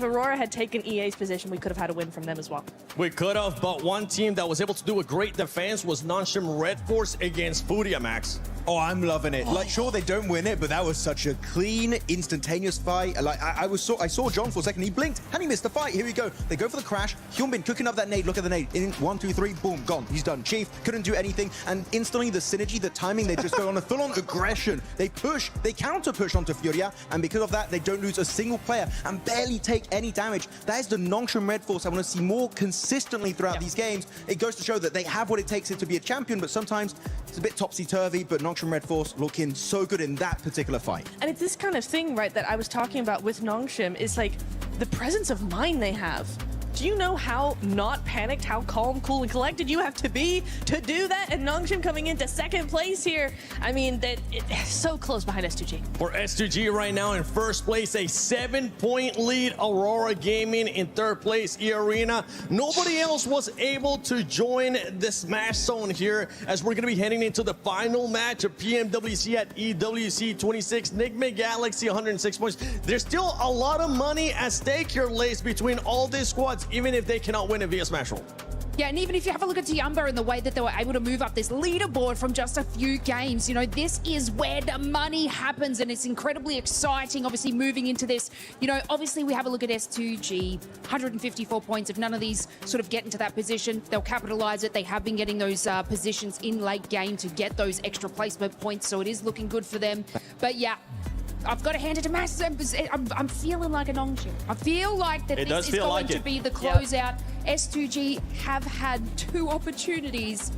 Aurora had taken EA's position, we could have had a win from them as well. We could have, but one team that was able to do a great defense was Nongshim Red Force against Furia, Max. Oh, I'm loving it. Like, sure, they don't win it, but that was such a clean, instantaneous fight. Like, I saw John for a second. He blinked and he missed the fight. Here we go. They go for the crash. Hyunbin cooking up that nade. Look at the nade. In 1, 2, 3, boom, gone. He's done. Chief couldn't do anything. And instantly, the synergy, the timing, they just go on a full-on aggression. They push. They counter-push onto Furia. And because of that, they don't lose a single player and barely take any damage. That is the Nongshim Red Force I want to see more consistently throughout these games. It goes to show that they have what it takes to be a champion, but sometimes it's a bit topsy-turvy. But Nongshim Red Force looking so good in that particular fight. And it's this kind of thing, right, that I was talking about with Nongshim, is like the presence of mind they have. Do you know how not panicked, how calm, cool, and collected you have to be to do that? And Nongshim coming into second place here. I mean, it's so close behind S2G. For S2G right now in first place, a 7-point lead. Aurora Gaming in third place, E-Arena. Nobody else was able to join the Smash Zone here as we're going to be heading into the final match of PMWC at EWC 26. Nigma Galaxy, 106 points. There's still a lot of money at stake here, Lace, between all these squads, even if they cannot win it via Smash Roll. Yeah, and even if you have a look at Tiumba and the way that they were able to move up this leaderboard from just a few games, you know, this is where the money happens, and it's incredibly exciting, obviously, moving into this. You know, obviously, we have a look at S2G, 154 points. If none of these sort of get into that position, they'll capitalize it. They have been getting those positions in late game to get those extra placement points, so it is looking good for them. But yeah, I've got to hand it to Max. I'm feeling like a Nongshim. I feel like that this is going to be the closeout. S2G have had 2 opportunities,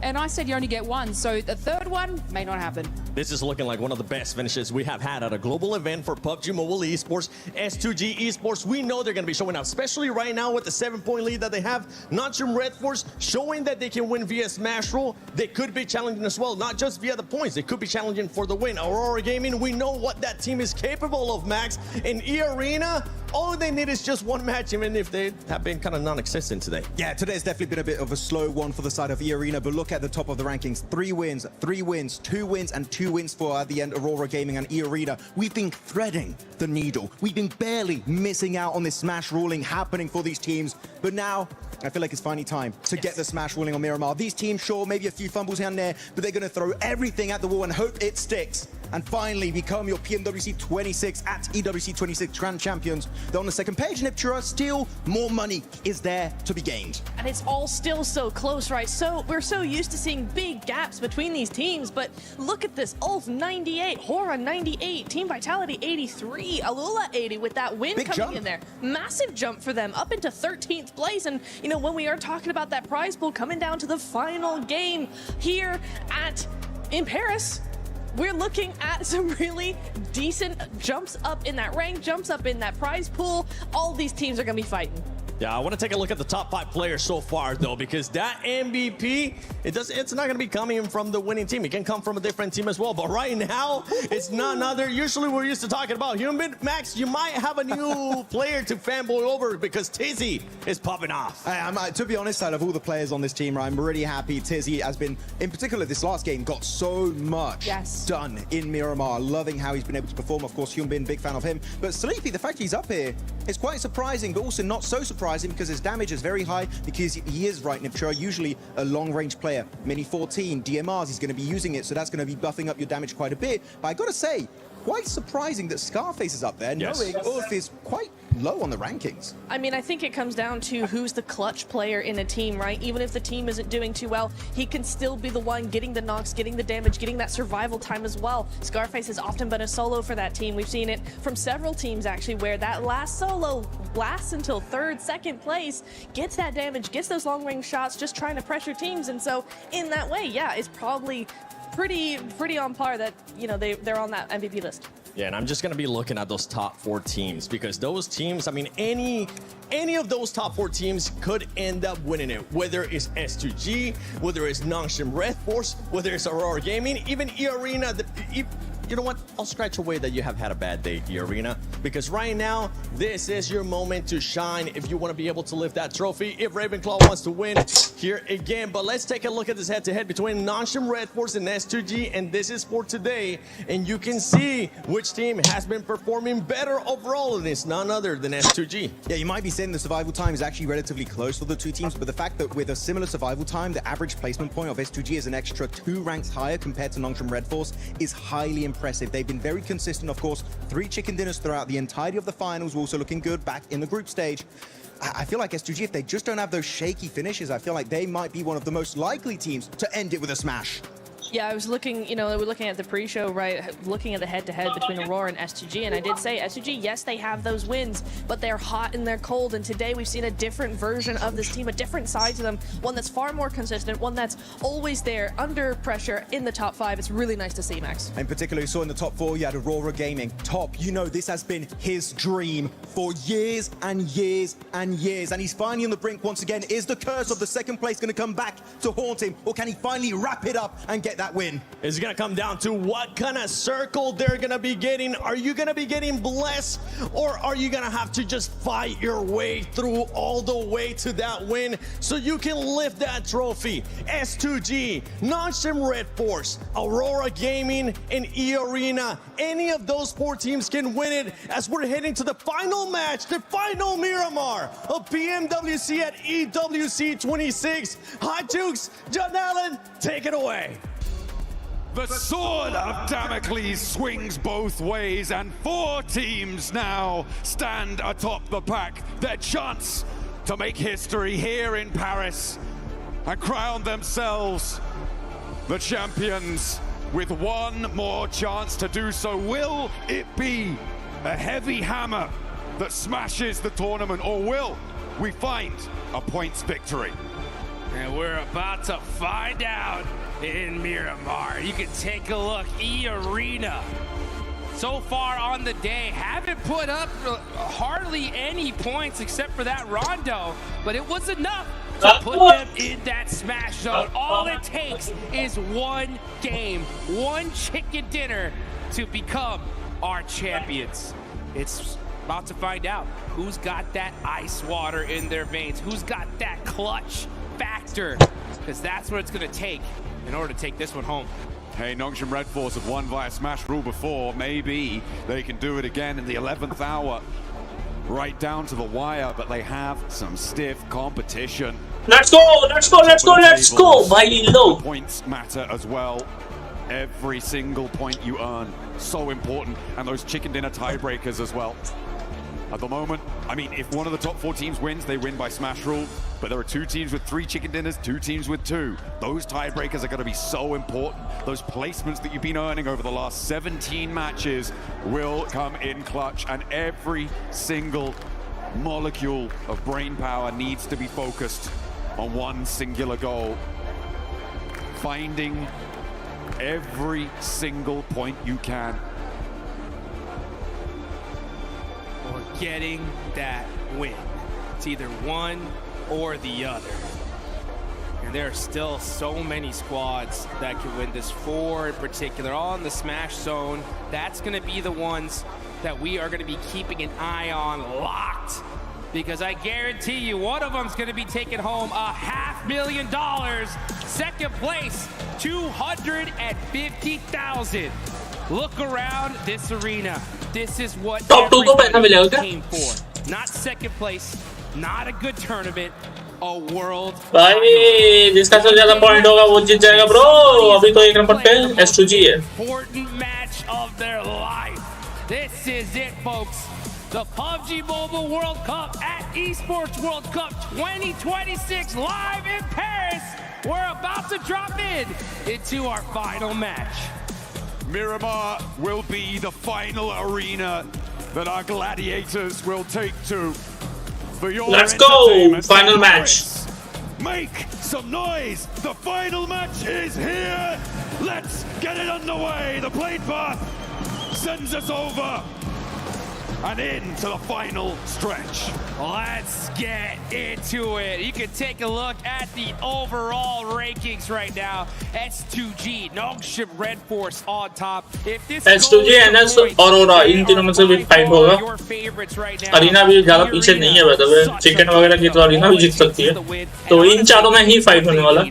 and I said you only get 1, so the third one may not happen. This is looking like one of the best finishes we have had at a global event for PUBG Mobile Esports. S2G Esports, we know they're going to be showing out, especially right now with the 7-point lead that they have. Nongshim Red Force showing that they can win via Smash Roll. They could be challenging as well, not just via the points. They could be challenging for the win. Aurora Gaming, we know what that team is capable of, Max. In E-Arena, all they need is just 1 match, even if they have been kind of non-existent today. Yeah, today's definitely been a bit of a slow one for the side of E-Arena, but look at the top of the rankings. 3 wins, 3 wins, 2 wins, and 2 wins for at the end Aurora Gaming and E-Arena. We've been threading the needle. We've been barely missing out on this smash ruling happening for these teams, but now I feel like it's finally time to get the smash ruling on Miramar. These teams, sure, maybe a few fumbles here and there, but they're going to throw everything at the wall and hope it sticks and finally become your PMWC 26 at EWC 26 Grand Champions. They're on the second page, and if Chura, still more money is there to be gained. And it's all still so close, right? So we're so used to seeing big gaps between these teams, but look at this. Ulf 98, Hora 98, Team Vitality 83, Alula 80 with that win Big coming jump. in there. Massive jump for them, up into 13th place. And, you know, when we are talking about that prize pool coming down to the final game here in Paris, we're looking at some really decent jumps up in that rank, jumps up in that prize pool. All these teams are going to be fighting. Yeah, I want to take a look at the top 5 players so far, though, because that MVP, it's not going to be coming from the winning team. It can come from a different team as well. But right now, it's none other. Usually, we're used to talking about Hyunbin. Max, you might have a new player to fanboy over because Tizzy is popping off. To be honest, out of all the players on this team, I'm really happy Tizzy has been, in particular this last game, got so much done in Miramar. Loving how he's been able to perform. Of course, Hyunbin, big fan of him. But Sleepy, the fact he's up here is quite surprising, but also not so surprising because his damage is very high because he is right, Nipchura, usually a long-range player. Mini 14, DMRs, he's going to be using it, so that's going to be buffing up your damage quite a bit. But I got to say, quite surprising that Scarface is up there, knowing Ulf is quite low on the rankings. I mean, I think it comes down to who's the clutch player in a team, right? Even if the team isn't doing too well, he can still be the one getting the knocks, getting the damage, getting that survival time as well. Scarface has often been a solo for that team. We've seen it from several teams, actually, where that last solo lasts until 3rd, 2nd place, gets that damage, gets those long-range shots, just trying to pressure teams. And so, in that way, yeah, it's probably pretty on par that, you know, they're on that MVP list. Yeah, and I'm just going to be looking at those top 4 teams because those teams, I mean, any of those top 4 teams could end up winning it, whether it's S2G, whether it's Nongshim Red Force, whether it's Aurora Gaming, even E-Arena. you know what? I'll scratch away that you have had a bad day here, Arena, because right now, this is your moment to shine if you want to be able to lift that trophy. If Ravenclaw wants to win here again, but let's take a look at this head-to-head between Nongshim Red Force and S2G, and this is for today, and you can see which team has been performing better overall, and it's none other than S2G. Yeah, you might be saying the survival time is actually relatively close for the two teams, but the fact that with a similar survival time, the average placement point of S2G is an extra 2 ranks higher compared to Nongshim Red Force is highly impressive. They've been very consistent, of course. 3 chicken dinners throughout the entirety of the finals, were also looking good back in the group stage. I feel like S2G, if they just don't have those shaky finishes, I feel like they might be one of the most likely teams to end it with a smash. Yeah, I was looking, you know, we're looking at the pre-show, right, looking at the head-to-head between Aurora and S2G, and I did say S2G, yes, they have those wins, but they're hot and they're cold, and today we've seen a different version of this team, a different side to them, one that's far more consistent, one that's always there, under pressure, in the top 5. It's really nice to see, Max. In particular, you saw in the top 4, you had Aurora Gaming. Top, you know this has been his dream for years and years and years, and he's finally on the brink once again. Is the curse of the second place going to come back to haunt him, or can he finally wrap it up and get that win? It's going to come down to what kind of circle they're going to be getting. Are you going to be getting blessed, or are you going to have to just fight your way through all the way to that win so you can lift that trophy? S2G, Nongshim Red Force, Aurora Gaming, and E-Arena. Any of those 4 teams can win it as we're heading to the final match, the final Miramar of PMWC at EWC 26. Hot Jukes, John Allen, take it away. The sword of Damocles swings both ways, and 4 teams now stand atop the pack. Their chance to make history here in Paris and crown themselves the champions with one more chance to do so. Will it be a heavy hammer that smashes the tournament, or will we find a points victory? And we're about to find out in Miramar. You can take a look. E-Arena, so far on the day, haven't put up hardly any points except for that rondo, but it was enough to put them in that smash zone. All it takes is one game, one chicken dinner to become our champions. It's about to find out who's got that ice water in their veins, who's got that clutch factor, because that's what it's going to take in order to take this one home. Hey, Nongshim Red Force have won via smash rule before. Maybe they can do it again in the 11th hour, right down to the wire, but they have some stiff competition. Let's go, let's go, let's go, let's go. भाई लो. Points matter as well. Every single point you earn, so important, and those chicken dinner tiebreakers as well. At the moment, I mean, if one of the top 4 teams wins, they win by smash rule, but there are 2 teams with 3 chicken dinners, 2 teams with 2. Those tiebreakers are going to be so important. Those placements that you've been earning over the last 17 matches will come in clutch, and every single molecule of brain power needs to be focused on one singular goal. Finding every single point you can. Or getting that win. It's either one or the other. And there are still so many squads that can win this. 4 in particular, all in the smash zone. That's going to be the ones that we are going to be keeping an eye on locked. Because I guarantee you, one of them's going to be taking home $500,000. Second place, $250,000. Look around this arena. This is what everybody came for. Not second place, not a good tournament, a world. भाई जिसका सबसे ज़्यादा point होगा वो जीत जाएगा bro. अभी तो 1 number पे S2G है. Important match of their life. This is it, folks. The PUBG Mobile World Cup at Esports World Cup 2026 live in Paris. We're about to drop into our final match. Miramar will be the final arena that our gladiators will take to for your Let's go! Final match. Make some noise! The final match is here! Let's get it underway! The plane path sends us over and into the final stretch. Let's get into it. You can take a look at the overall rankings right now. S2G, Nongshim, Red Force on top. If this S2G, NS, Aurora, इन तीनों में से भी fight होगा. Arena भी ज़्यादा पीछे नहीं है वैसे. चिकन वगैरह की तो अरीना भी जीत सकती है. तो इन चारों में ही फाइट होने वाला.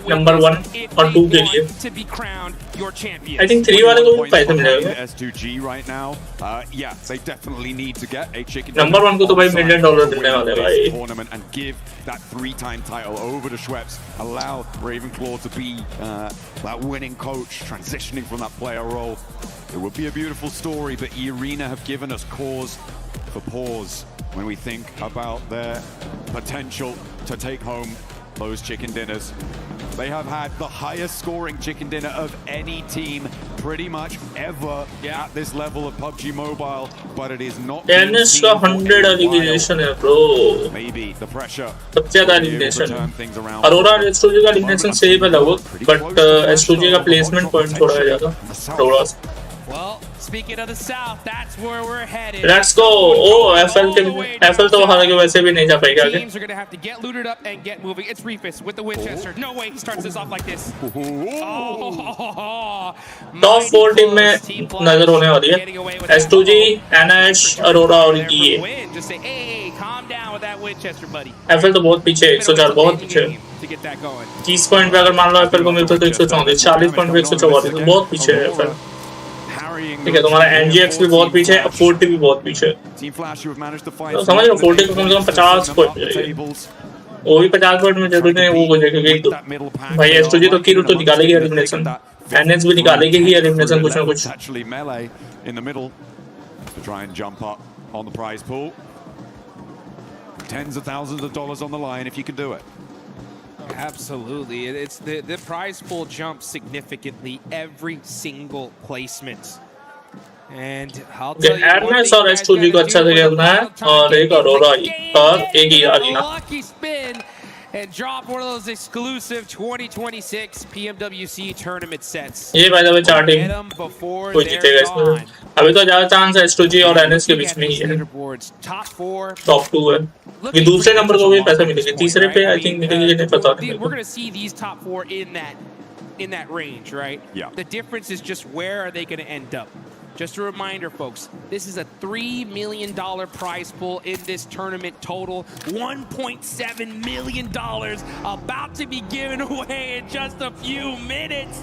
नंबर 1 और 2 के लिए. I think 3 वाले को भी पैसे मिलेंगे. S2G right now, yeah, they definitely need to get a chicken. Number 1 को तो भाई $1 million मिलने वाले भाई. Tournament and give that 3-time title over to Schweppes. Allow Ravenclaw to be that winning coach, transitioning from that player role. It would be a beautiful story, but E-Arena have given us cause for pause when we think about their potential to take home those chicken dinners. They have had the highest scoring chicken dinner of any team pretty much ever at this level of PUBG Mobile, but it is not NS का 100 elimination है bro. Maybe the pressure सबसे ज़्यादा elimination. Aurora और S2G का elimination same है लगभग, but S2G का placement point थोड़ा है ज़्यादा. Aurora. Well, speaking of the South, that's where we're headed. Let's go. Oh, FL तो हालांकि वैसे भी नहीं जा पाएगा आगे. Teams are going to have to get looted up and get moving. It's Reefus with the Winchester. No way he starts this off like this. Oh, Top 4 team में नजर होने वाली है. S2G, NH, Aurora और EA. Just say, hey, calm down with that Winchester, buddy. FL तो बहुत पीछे है, 104 बहुत पीछे है. 30 पॉइंट पे अगर मान लो FL को मिलता तो 134, 40 पॉइंट पे 144 तो बहुत पीछे है FL. ठीक है, तुम्हारा NGX भी बहुत पीछे है, 40 भी बहुत पीछे है. तो समझ लो 40 को कम से कम 50 पॉइंट मिलेंगे. वो भी 50 पॉइंट में जरूरी नहीं वो हो जाएगा क्योंकि तो भाई S2G तो किरो तो निकालेगी एलिमिनेशन. NS भी निकालेगी ही एलिमिनेशन कुछ ना कुछ. Tens of thousands of dollars on the line if you can do it. Absolutely. It's the prize pool jumps significantly every single placement. And I'll tell you NS और S2G को अच्छा से खेलना है और एक Aurora और एक ही Arena. Lucky spin and drop one of those exclusive 2026 PMWC tournament sets. ये by the way 4 टीम कोई जीतेगा इसमें. अभी तो ज़्यादा चांस है S2G और NS के बीच में ही है. Top 2 है. ये दूसरे नंबर को भी पैसा मिलेगा. तीसरे पे I think मिलेगी नहीं पता नहीं. We're going to see these top 4 in that range, right? Yeah. The difference is just where are they going to end up. Just a reminder, folks, this is a $3 million prize pool in this tournament total. $1.7 million about to be given away in just a few minutes.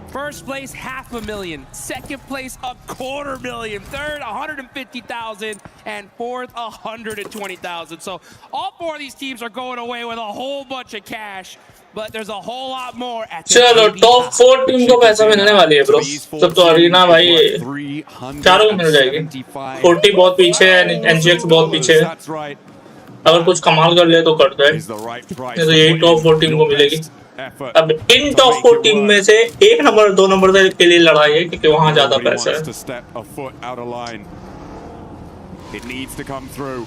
First place, $500,000. Second place, $250,000. Third, $150,000. And fourth, $120,000. So all 4 of these teams are going away with a whole bunch of cash. But there's a whole lot more at the चलो top 4 team को पैसा मिलने वाली है bro. सब तो arena भाई चारों को मिल जाएगी. 40 बहुत पीछे है, NGX बहुत पीछे है. अगर कुछ कमाल कर ले तो कर दे. तो यही टॉप 4 टीम को मिलेगी. अब इन टॉप 4 टीम में से 1 नंबर 2 नंबर के लिए लड़ाई है क्योंकि वहाँ ज्यादा पैसा है. It needs to come through,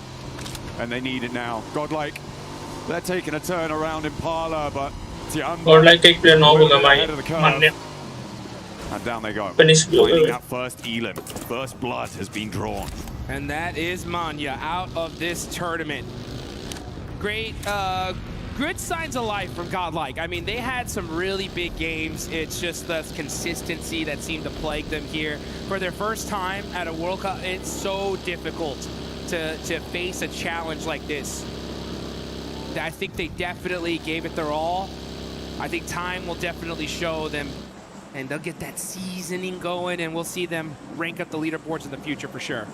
and they need it now. Godlike, they're taking a turn around Impala, but Godlike एक प्लेयर 9 होगा भाई. मान्य. And down they go. Finish Finding that first elim. First blood has been drawn. And that is Manya out of this tournament. Great, good signs of life from Godlike. I mean, they had some really big games. It's just the consistency that seemed to plague them here. For their first time at a World Cup, it's so difficult to face a challenge like this. I think they definitely gave it their all. I think time will definitely show them, and they'll get that seasoning going, and we'll see them rank up the leaderboards in the future for sure.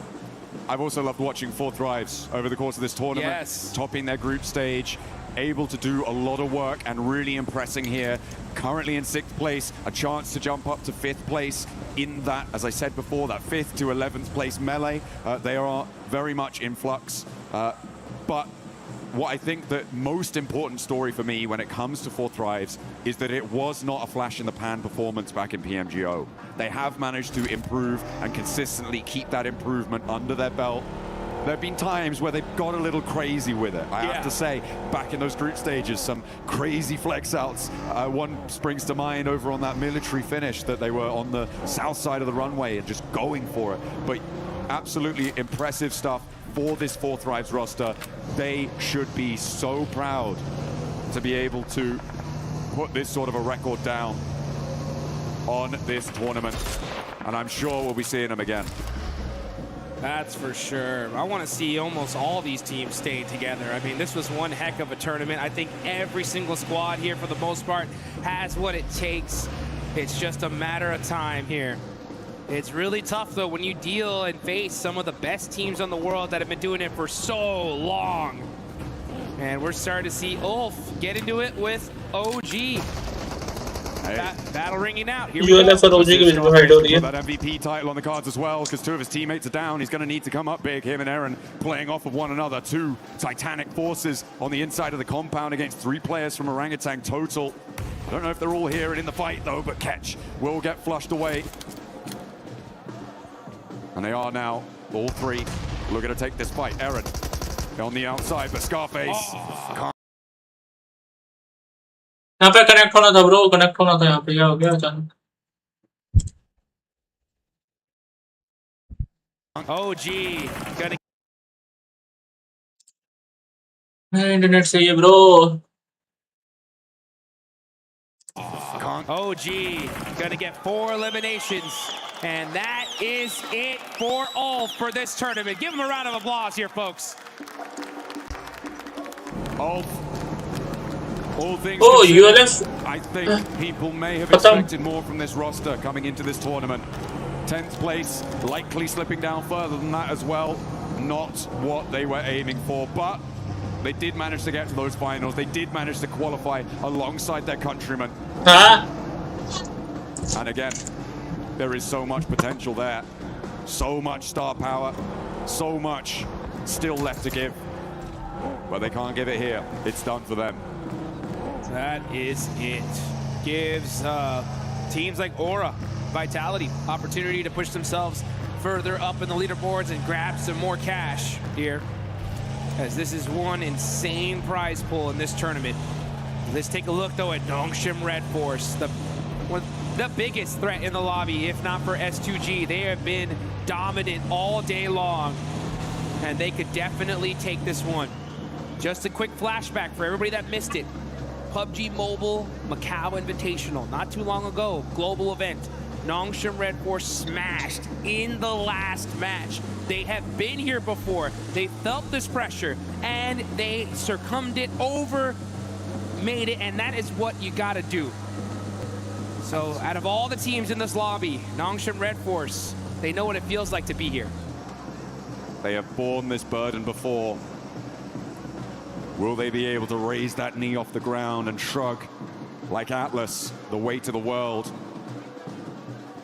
I've also loved watching 4 Thrives over the course of this tournament. Yes. Topping their group stage, able to do a lot of work and really impressing here. Currently in 6th place, a chance to jump up to 5th place in that, as I said before, that 5th to 11th place melee. They are very much in flux. But what I think the most important story for me when it comes to 4 Thrives is that it was not a flash in the pan performance back in PMGO. They have managed to improve and consistently keep that improvement under their belt. There have been times where they've got a little crazy with it. I have to say, back in those group stages, some crazy flex outs. One springs to mind over on that military finish that they were on the south side of the runway and just going for it. But Absolutely impressive stuff for this 4Thrives roster. They should be so proud to be able to put this sort of a record down on this tournament. And I'm sure we'll be seeing them again. That's for sure. I want to see almost all these teams staying together. I mean, this was one heck of a tournament. I think every single squad here, for the most part, has what it takes. It's just a matter of time here. It's really tough, though, when you deal and face some of the best teams in the world that have been doing it for so long. And we're starting to see Ulf get into it with OG. Battle ringing out. Here we go. That MVP title on the cards as well, because 2 of his teammates are down. He's going to need to come up big. Him and Aaron playing off of one another. 2 titanic forces on the inside of the compound against 3 players from Orangutan total. I don't know if they're all here and in the fight, though, but Ketch will get flushed away. And they are now, all 3, looking to take this fight. Aaron on the outside, but Scarface can't. यहाँ पे connect होना था bro, connect होना था यहाँ पे, क्या हो गया अचानक? OG gonna इंटरनेट सही है bro. OG gonna get 4 eliminations, and that is it for all for this tournament. Give him a round of applause here, folks. All things ULF. I think people may have expected more from this roster coming into this tournament. 10th place, likely slipping down further than that as well. Not what they were aiming for, but they did manage to get to those finals. They did manage to qualify alongside their countrymen. And again, there is so much potential there. So much star power, so much still left to give. But they can't give it here. It's done for them. That is it. Gives teams like Aura, Vitality, opportunity to push themselves further up in the leaderboards and grab some more cash here, as this is one insane prize pool in this tournament. Let's take a look, though, at Nongshim Red Force, the biggest threat in the lobby, if not for S2G. They have been dominant all day long, and they could definitely take this one. Just a quick flashback for everybody that missed it. PUBG Mobile Macau Invitational, not too long ago, global event. Nongshim Red Force smashed in the last match. They have been here before. They felt this pressure, and they succumbed it over, made it, and that is what you gotta do. So out of all the teams in this lobby, Nongshim Red Force, they know what it feels like to be here. They have borne this burden before. Will they be able to raise that knee off the ground and shrug like Atlas, the weight of the world?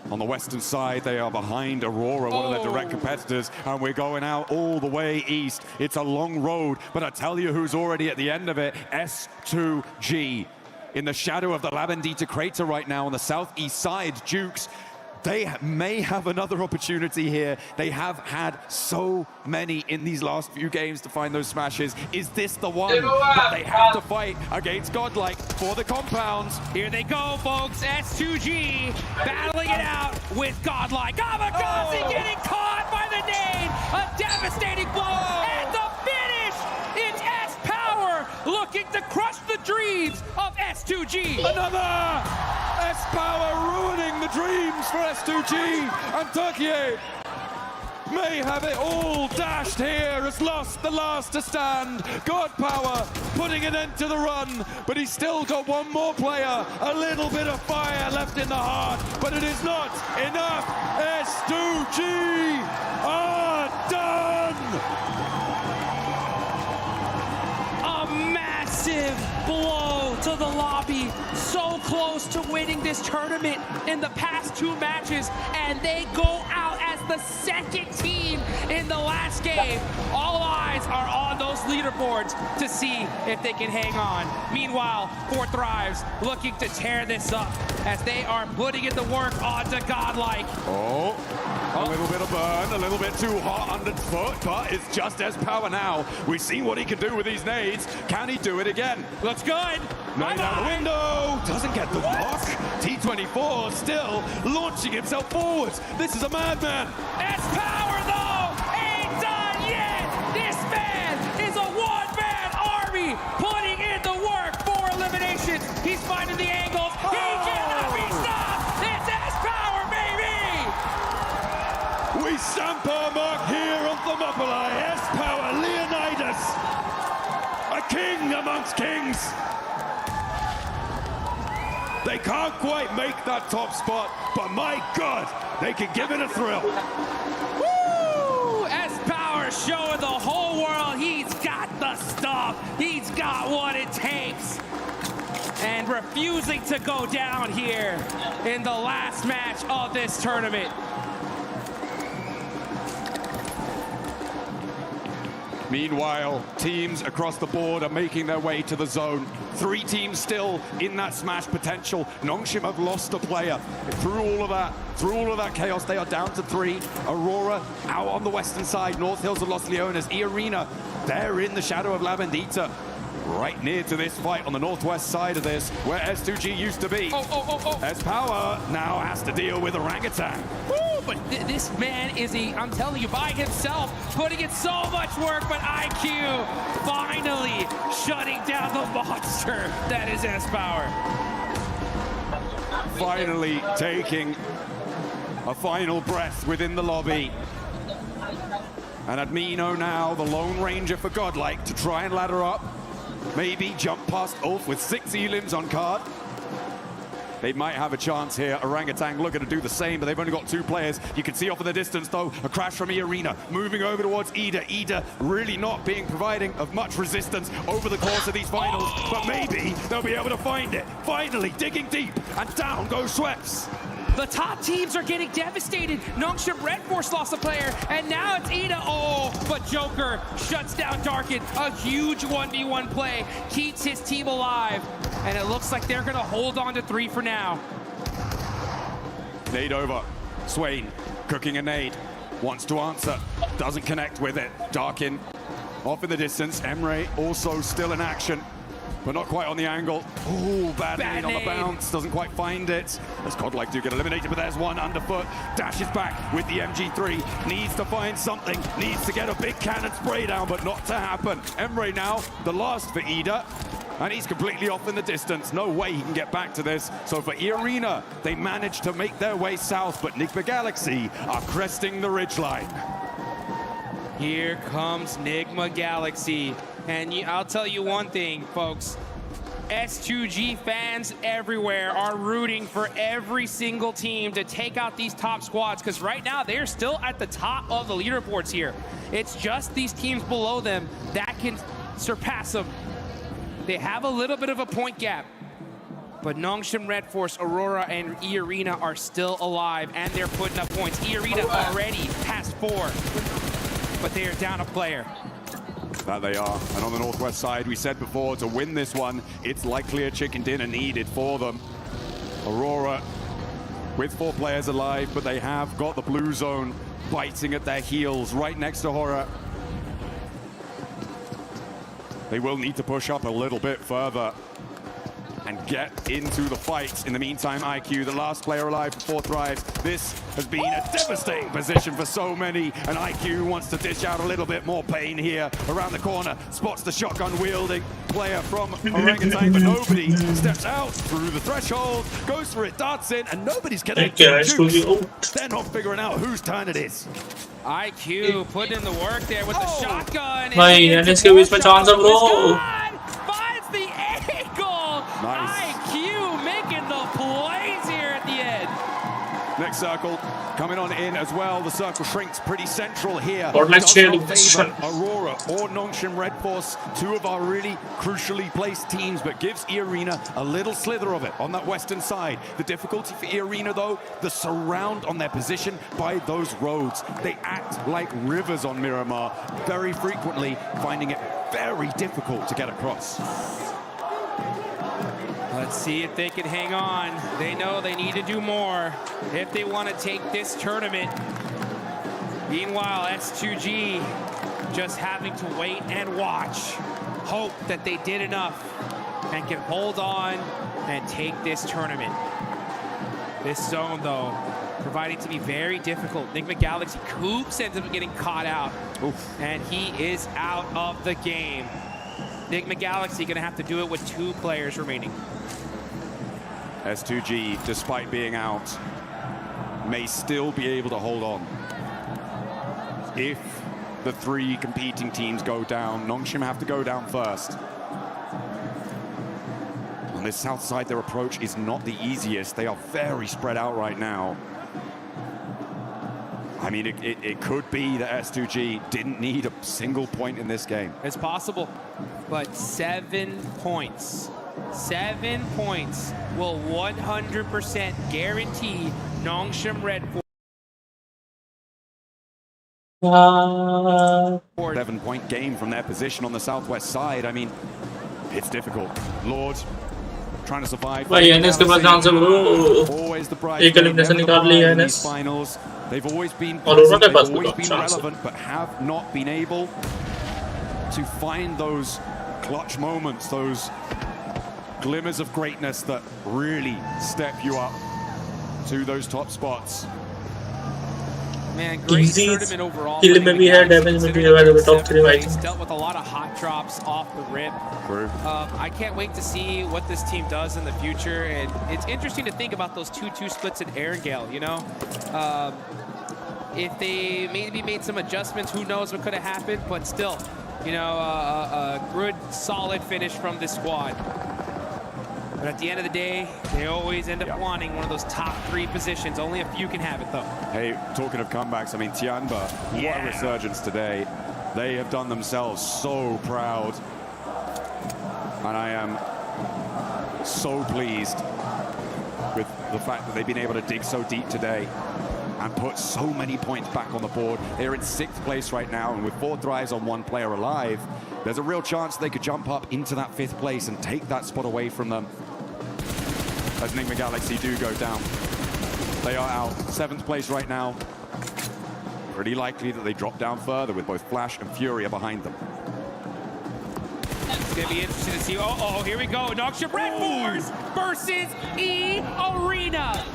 On the western side, they are behind Aurora, one of their direct competitors, and we're going out all the way east. It's a long road, but I tell you who's already at the end of it, S2G. In the shadow of the Labendita crater right now on the southeast side, Dukes, they may have another opportunity here. They have had so many in these last few games to find those smashes. Is this the one? But they have to fight against Godlike for the compounds. Here they go, folks. S2G battling it out with Godlike. Kamikaze getting caught by the nade. A devastating blow. And the finish. It's S-Power looking to crush the dreams of S2G. Another S-Power ruining the dreams for S2G. And Turkey may have it all. Dashed here, has lost the last to stand. God Power putting an end to the run, but he's still got one more player. A little bit of fire left in the heart, but it is not enough. S2G are done. A massive blow to the lobby. So close to winning this tournament in the past 2 matches, and they go out as the second team in the last game. All eyes are on those leaderboards to see if they can hang on. Meanwhile, 4Thrives looking to tear this up as they are putting in the work onto Godlike. A little bit of burn, a little bit too hot underfoot, but it's just S-Power now. We've seen what he can do with these nades. Can he do it again? Looks good. Nade out the window, doesn't get the block. T24 still launching himself forwards. This is a madman. S-Power though! Bounce Kings. They can't quite make that top spot, but my God, they can give it a thrill. Woo! S-Power showing the whole world he's got the stuff. He's got what it takes. And refusing to go down here in the last match of this tournament. Meanwhile, teams across the board are making their way to the zone. 3 teams still in that smash potential. Nongshim have lost a player. Through all of that chaos, they are down to 3. Aurora out on the western side. North Hills of Los Leones. E-Arena, they're in the shadow of La Bendita. Right near to this fight on the northwest side of this, where S2G used to be. S-Power now has to deal with Orangutan. Woo, but this man is I'm telling you, by himself, putting in so much work, but IQ finally shutting down the monster that is S-Power. Finally taking a final breath within the lobby. And Admino now, the Lone Ranger for Godlike, to try and ladder up. Maybe jump past Ulf with 6 elims on card. They might have a chance here. Orangutan looking to do the same, but they've only got 2 players. You can see off in the distance, though, a crash from E-Arena. Moving over towards Ida. Ida really not providing of much resistance over the course of these finals, but maybe they'll be able to find it. Finally, digging deep, and down goes Schweppes. The top teams are getting devastated. Nongshim Red Force lost a player, and now it's Ida. Oh, but Joker shuts down Darkin. A huge 1v1 play, keeps his team alive, and it looks like they're gonna hold on to 3 for now. Nade over. Swain cooking a nade. Wants to answer. Doesn't connect with it. Darkin off in the distance. Emre also still in action, but not quite on the angle. Ooh, bad nade on the bounce. Doesn't quite find it. As Godlike do get eliminated, but there's one underfoot. Dashes back with the MG3. Needs to find something. Needs to get a big cannon spray down, but not to happen. Emre now, the last for Ida. And he's completely off in the distance. No way he can get back to this. So for E-Arena, they managed to make their way south, but Nigma Galaxy are cresting the ridgeline. Here comes Nigma Galaxy. And I'll tell you one thing, folks. S2G fans everywhere are rooting for every single team to take out these top squads, because right now they're still at the top of the leaderboards here. It's just these teams below them that can surpass them. They have a little bit of a point gap, but Nongshim Red Force, Aurora, and E-Arena are still alive, and they're putting up points. E-Arena already has 4, but they are down a player. That they are. And on the northwest side, we said before, to win this one, it's likely a chicken dinner needed for them. Aurora with 4 players alive, but they have got the blue zone biting at their heels right next to Horror. They will need to push up a little bit further and get into the fight. In the meantime, IQ, the last player alive for 4 Thrives. This has been a devastating position for so many, and IQ wants to dish out a little bit more pain here. Around the corner, spots the shotgun-wielding player from Orangutan, but nobody steps out through the threshold, goes for it, darts in, and nobody's connected. They're not figuring out whose turn it is. IQ putting in the work there with the shotgun. Finds the angle. Nice. IQ making the plays here at the end. Next circle coming on in as well. The circle shrinks pretty central here. Or let's share the Aurora or Nongshim Red Force, 2 of our really crucially placed teams, but gives E-Arena a little slither of it on that western side. The difficulty for E-Arena, though, the surround on their position by those roads. They act like rivers on Miramar, very frequently finding it very difficult to get across. Let's see if they can hang on. They know they need to do more if they want to take this tournament. Meanwhile, S2G just having to wait and watch. Hope that they did enough and can hold on and take this tournament. This zone, though, proving to be very difficult. Nigma Galaxy Coops ends up getting caught out. Oof. And he is out of the game. Nigma Galaxy gonna have to do it with 2 players remaining. S2G, despite being out, may still be able to hold on. If the 3 competing teams go down, Nongshim have to go down first. this south side, their approach is not the easiest. They are very spread out right now. I mean, it could be that S2G didn't need a single point in this game. It's possible, but 7 points. 7 points will 100% guarantee Nongshim Red 7-point game from their position on the southwest side. I mean, it's difficult. Lord trying to survive. भाई NS के पास dance है bro. Always the bright एक elimination निकाल लिया NS. finals. They've always been और उन्होंने they've पास always भी been chance है. relevant, but have not been able to find those clutch moments, those glimmers of greatness that really step you up to those top spots. Man, great Easy tournament overall. kill में भी है, damage में भी है, वाले top 3 भाई. He's dealt with a lot of hot drops off the rip. True. I can't wait to see what this team does in the future, and it's interesting to think about those 2-2 splits at Erangel, you know? If they maybe made some adjustments, who knows what could have happened, but still, you know, a good, solid finish from this squad. But at the end of the day, they always end up wanting one of those top 3 positions. Only a few can have it, though. Hey, talking of comebacks, I mean, Tianba, what a resurgence today. They have done themselves so proud. And I am so pleased with the fact that they've been able to dig so deep today and put so many points back on the board. They're in 6th place right now, and with 4 drives on 1 player alive, there's a real chance they could jump up into that 5th place and take that spot away from them. As Enigma Galaxy do go down. They are out 7th place right now. Pretty likely that they drop down further with both Flash and Furia behind them. It's going to be interesting to see. Oh, here we go. Nongshim Red Force versus E-Arena.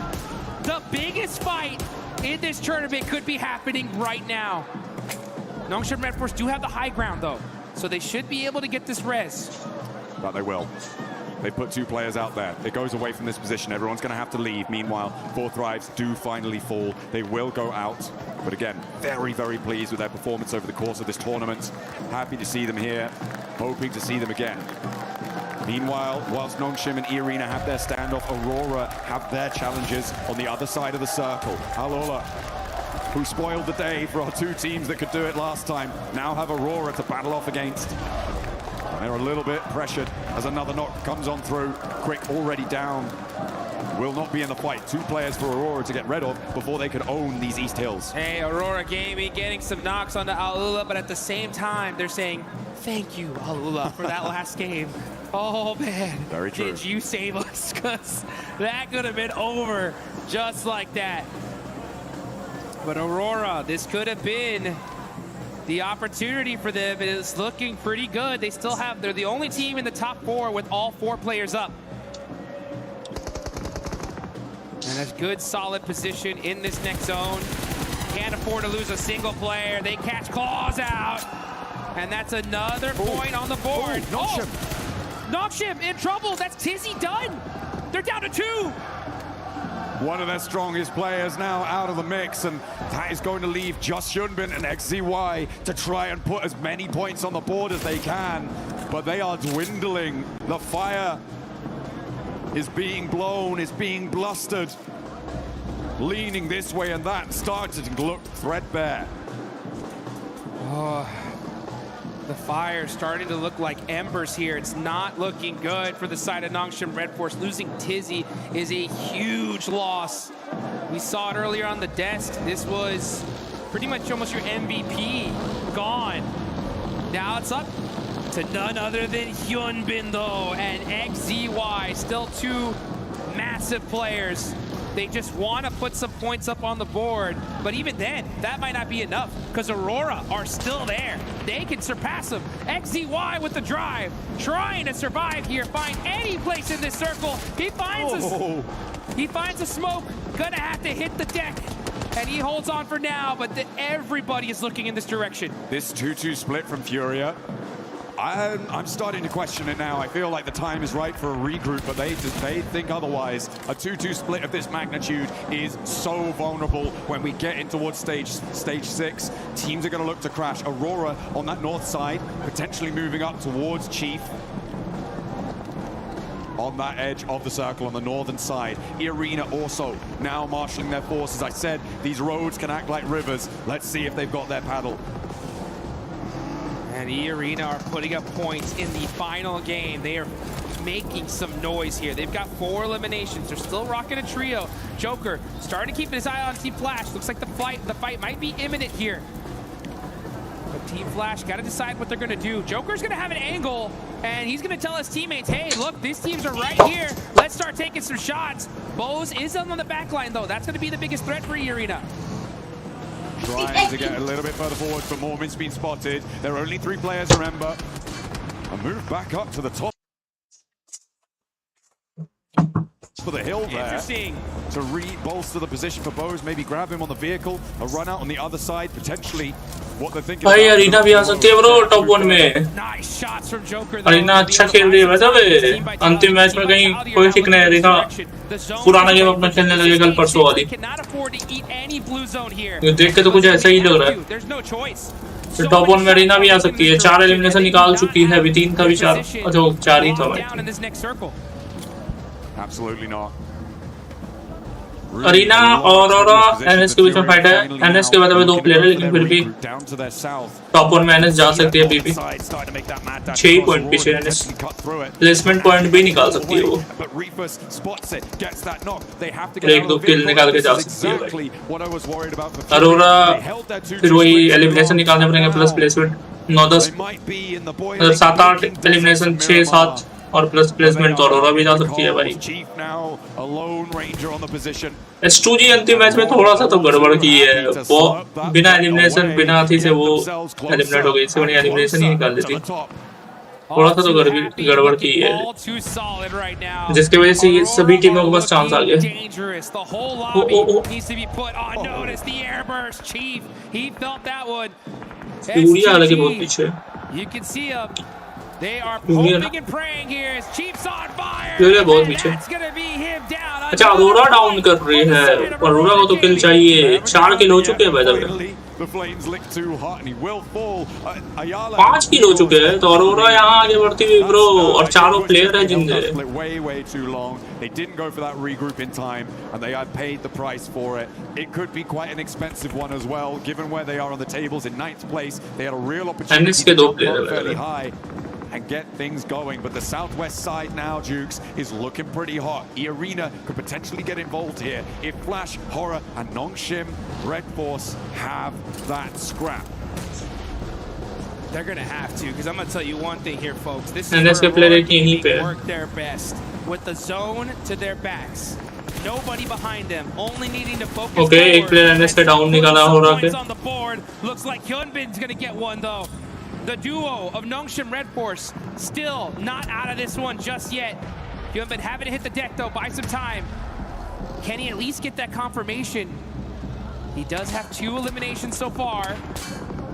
The biggest fight in this tournament could be happening right now. Nongshim Red Force do have the high ground, though, so they should be able to get this res. But they will. They put 2 players out there. It goes away from this position. Everyone's going to have to leave. Meanwhile, 4 thrives do finally fall. They will go out. But again, very, very pleased with their performance over the course of this tournament. Happy to see them here. Hoping to see them again. Meanwhile, whilst Nongshim and E-Arena have their standoff, Aurora have their challenges on the other side of the circle. Alola, who spoiled the day for our 2 teams that could do it last time, now have Aurora to battle off against. They're a little bit pressured as another knock comes on through. Quick already down. Will not be in the fight. 2 players for Aurora to get rid of before they could own these East Hills. Hey, Aurora Gaming getting some knocks onto Alula, but at the same time, they're saying, thank you, Alula, for that last game. Oh, man. Very true. Did you save us? Because that could have been over just like that. But Aurora, this could have been the opportunity for them. It is looking pretty good. They still have, they're the only team in the top 4 with all 4 players up. And a good, solid position in this next zone. Can't afford to lose a single player. They catch Claws out. And that's another point on the board. Nongshim. Nongshim in trouble. That's Tizzy done. They're down to 2. One of their strongest players now out of the mix, and that is going to leave just Hyunbin and XZY to try and put as many points on the board as they can. But they are dwindling. The fire is being blown, is being blustered. Leaning this way and that, started to look threadbare. Oh, the fire starting to look like embers here. It's not looking good for the side of Nongshim Red Force. Losing Tizzy is a huge loss. We saw it earlier on the desk. This was pretty much almost your MVP gone. Now it's up to none other than Hyunbin, though, and XZY. Still 2 massive players. They just want to put some points up on the board, but even then, that might not be enough, because Aurora are still there. They can surpass them. XZY with the drive, trying to survive here, find any place in this circle. He finds a smoke, gonna have to hit the deck, and he holds on for now, but everybody is looking in this direction. This 2-2 split from Furia, I'm starting to question it now. I feel like the time is right for a regroup, but they think otherwise. A 2-2 split of this magnitude is so vulnerable when we get in towards stage 6. Teams are going to look to crash. Aurora on that north side, potentially moving up towards Chief. on that edge of the circle on the northern side. Arena also now marshalling their forces. I said these roads can act like rivers. Let's see if they've got their paddle. And Arena are putting up points in the final game. They are making some noise here. They've got 4 eliminations. They're still rocking a trio. Joker starting to keep his eye on Team Flash. Looks like the fight might be imminent here. But Team Flash got to decide what they're going to do. Joker's going to have an angle, and he's going to tell his teammates, hey, look, these teams are right here. Let's start taking some shots. Bose is on the back line, though. That's going to be the biggest threat for Arena. Trying to get a little bit further forward, but Mormon's been spotted. There are only 3 players, remember. A move back up to the top. For the hill there. Interesting. To re-bolster the position for Bose, maybe grab him on the vehicle, a run out on the other side, potentially what they're thinking. भाई arena भी आ सकती है bro top 1 में. Nice shots from Joker. Arena अच्छा खेल रही है वैसे भी. अंतिम मैच में कहीं कोई ठीक नहीं है. अरीना पुराना गेम अपना खेलने लगे कल परसों वाली. ये देख के तो कुछ ऐसा ही लग रहा है. तो टॉप 1 में अरीना भी आ सकती है. 4 एलिमिनेशन निकाल चुकी है. अभी 3 था, भी 4. अच्छा 4 ही था भाई. Absolutely not. अरीना और एनएस के बीच में फाइट है. एनएस के बाद अभी 2 प्लेयर है, लेकिन फिर भी टॉप 1 में एनएस जा सकती है. अभी भी 6 पॉइंट पीछे एनएस. प्लेसमेंट पॉइंट भी निकाल सकती है वो. 1-2 किल निकाल के जा सकती है भाई. अरोरा फिर वही एलिमिनेशन निकालने पड़ेंगे प्लस प्लेसमेंट. 9-10 मतलब 7-8 एलिमिनेशन, 6-7 और प्लस प्लेसमेंट. तो अरोरा भी जा सकती है भाई. S2G अंतिम मैच में थोड़ा सा तो गड़बड़ की है. वो बिना एलिमिनेशन बिना थी से वो एलिमिनेट हो गई. इससे बड़ी एलिमिनेशन ही निकाल देती. थोड़ा सा तो गड़बड़ की है, जिसकी वजह से सभी टीमों के पास चांस आ गया. यूरिया हालांकि बहुत पीछे. They are hoping and praying here as Chief's on fire. बहुत पीछे. अच्छा अरोरा डाउन कर रही है. अरोरा को तो किल चाहिए. 4 किल हो चुके हैं भाई. 5 किल हो चुके हैं. तो अरोरा यहाँ आगे बढ़ती हुई ब्रो. और 4 प्लेयर है जिनके. Way too long. They didn't go for that regroup in time, and they had paid the price for it. It could be quite an expensive one as well, given where they are on the tables in 9th place. They had a real opportunity to jump fairly high and get things going, but the southwest side now, Jukes, is looking pretty hot. Arena could potentially get involved here if Flash, Horror, and Nongshim Red Force have that scrap. They're gonna have to, because I'm gonna tell you one thing here, folks. This is where they work their best with the zone to their backs. Nobody behind them, only needing to focus. Okay, एक player NS के down निकाला हो रहा है. On the board, looks like Hyunbin's gonna get one though. The duo of Nongshim Red Force still not out of this one just yet. Hyunbin having to hit the deck though, buy some time. Can he at least get that confirmation? He does have 2 eliminations so far,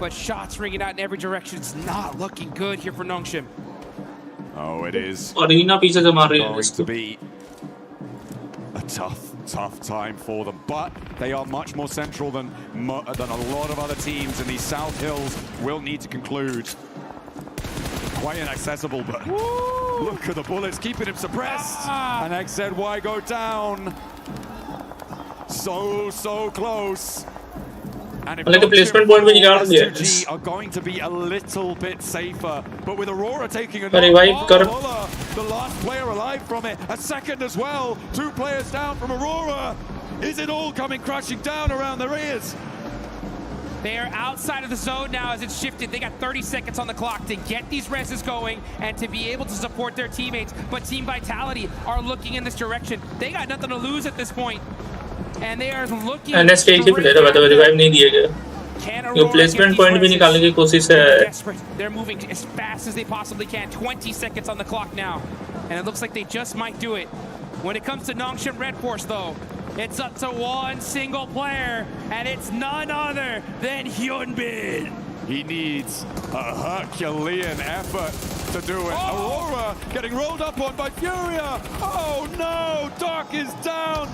but shots ringing out in every direction. It's not looking good here for Nongshim. Oh, it is Arena पीछे से मार रही है. going to be a tough time for them, but they are much more central than a lot of other teams, and these South Hills will need to conclude. Quite inaccessible, but look at the bullets keeping him suppressed. And XZY go down. So close. And if placement point भी निकाल दिया. S2G are going to be a little bit safer, but with Aurora taking a the last player alive from it, a second as well. 2 players down from Aurora. Is it all coming crashing down around their ears? They are outside of the zone now as it's shifted. They got 30 seconds on the clock to get these reses going and to be able to support their teammates. But Team Vitality are looking in this direction. They got nothing to lose at this point. And they are looking. And let's take the player. Revive नहीं दिए गए. ये placement point भी निकालने की कोशिश है. They're moving as fast as they possibly can. 20 seconds on the clock now, and it looks like they just might do it. When it comes to Nongshim Red Force, though, it's up to one single player, and it's none other than Hyunbin. He needs a Herculean effort to do it. Aurora getting rolled up on by Furia. Oh no, Dark is down.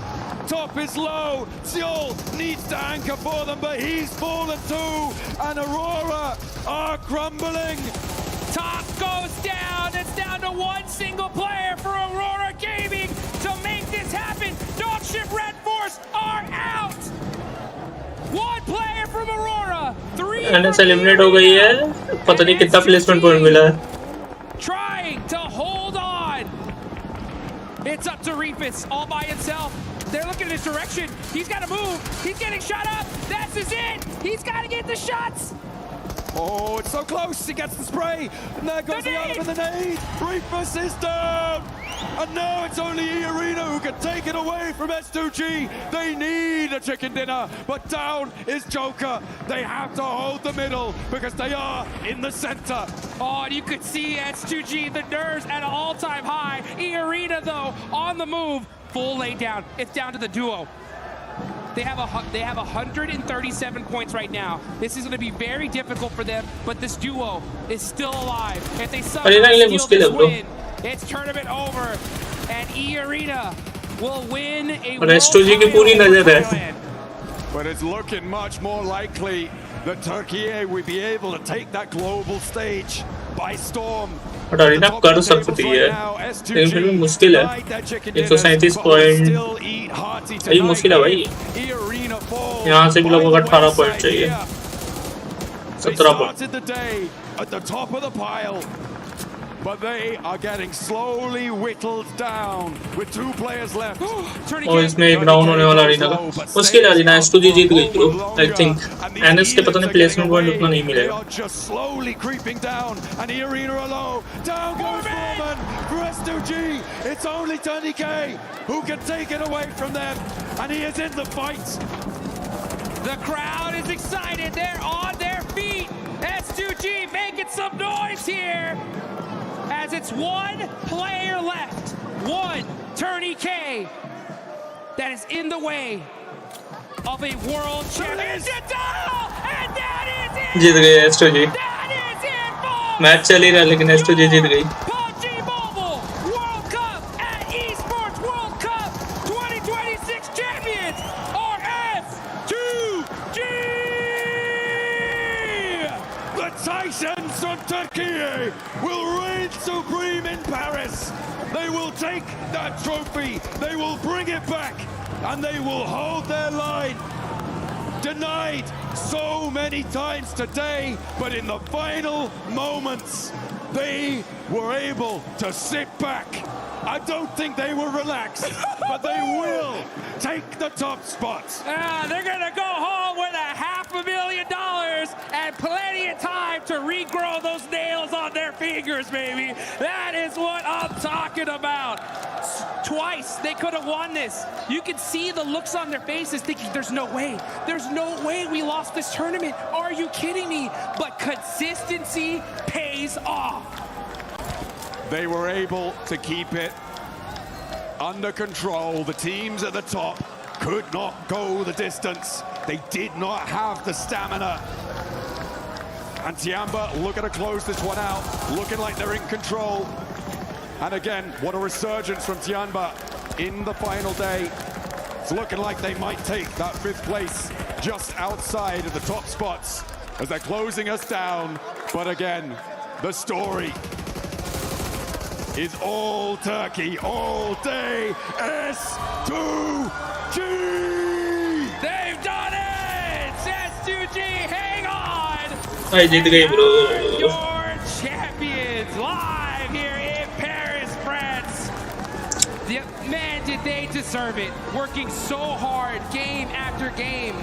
Top is low. Seoul needs to anchor for them, but he's fallen too. And Aurora are crumbling. Top goes down. It's down to one single player for Aurora Gaming to make this happen. Dogship Red Force are out. One player from Aurora. Three. NS eliminate हो गई है. पता नहीं कितना placement point मिला है. Trying to hold on. It's up to Reefus all by himself. They're looking in his direction. He's got to move. He's getting shot up. That's his it. He's got to get the shots. Oh, it's so close. He gets the spray. And there goes the other with the nade. Reefus is down. And now it's only E-Arena who can take it away from S2G. They need a chicken dinner. But down is Joker. They have to hold the middle because they are in the center. Oh, and you could see S2G, the nerves at an all-time high. E-Arena, though, on the move. Full lay down. It's down to the duo. They have 137 points right now. This is going to be very difficult for them, but this duo is still alive. If they somehow steal this win, it's tournament over, and E-Arena will win a world title. But it's looking much more likely that Turkey will be able to take that global stage by storm. But Arena कर सकती है, लेकिन फिर भी मुश्किल है. 137 point यही मुश्किल है भाई. यहाँ से भी लोगों को 18 पॉइंट चाहिए. 17 point. But they are getting slowly whittled down with 2 players left. और इसमें एक राउंड होने वाला अरीना का. मुश्किल है. अरीना S2G जीत गई ब्रो. आई थिंक एनएस के पता नहीं प्लेसमेंट पॉइंट उतना नहीं मिलेगा. Just slowly creeping down, and E-Arena alone. Down goes Foreman for S2G. It's only Tony K who can take it away from them, and he is in the fight. The crowd is excited. They're on their feet. S2G making some noise here. As it's one player left, one Turney K that is in the way of a world championship title, and that is it. जीत गए S2G. Match चल ही रहा है लेकिन S2G जीत गई. PUBG Mobile World Cup at Esports World Cup 2026 champions are S2G. The Titans from Turkey will reign supreme in Paris. They will take that trophy, they will bring it back, and they will hold their line. Denied so many times today, but in the final moments, they were able to sit back. I don't think they were relaxed, but they will take the top spots. They're going to go home with $500,000 and plenty of time to regrow those nails on their fingers, baby. That is what I'm talking about. Twice they could have won this. You can see the looks on their faces thinking there's no way. There's no way we lost this tournament. Are you kidding me? But consistency pays off. They were able to keep it under control. The teams at the top could not go the distance. They did not have the stamina. And Tiamba looking to close this one out, looking like they're in control. And again, what a resurgence from Tiamba in the final day. It's looking like they might take that 5th place just outside of the top spots as they're closing us down. But again, the story is all Turkey, all day, S2G! They've done it! S2G, hang on! I जीत गई bro. Your champions live here in Paris, France. Man, did they deserve it. Working so hard, game after game.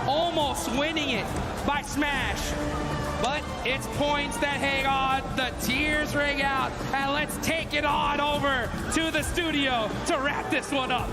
Almost winning it by Smash. But it's points that hang on, the tears ring out, and let's take it on over to the studio to wrap this one up.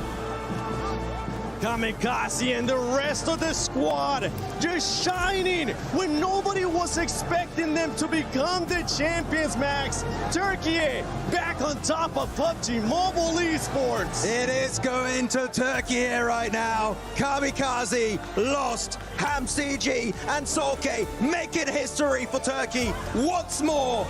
Kamikaze and the rest of the squad just shining when nobody was expecting them to become the champions, Max. Turkey back on top of PUBG Mobile Esports. It is going to Turkey here right now. Kamikaze lost. HamCG and Solke making history for Turkey once more.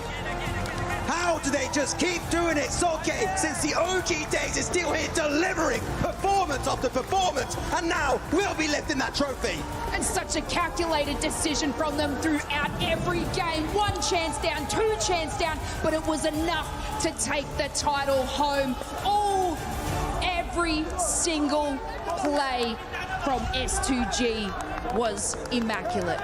How do they just keep doing it? Solke, since the OG days, is still here delivering performance after performance, and now we'll be lifting that trophy. And such a calculated decision from them throughout every game. 1 chance down, 2 chance down, but it was enough to take the title home. Every single play from S2G was immaculate.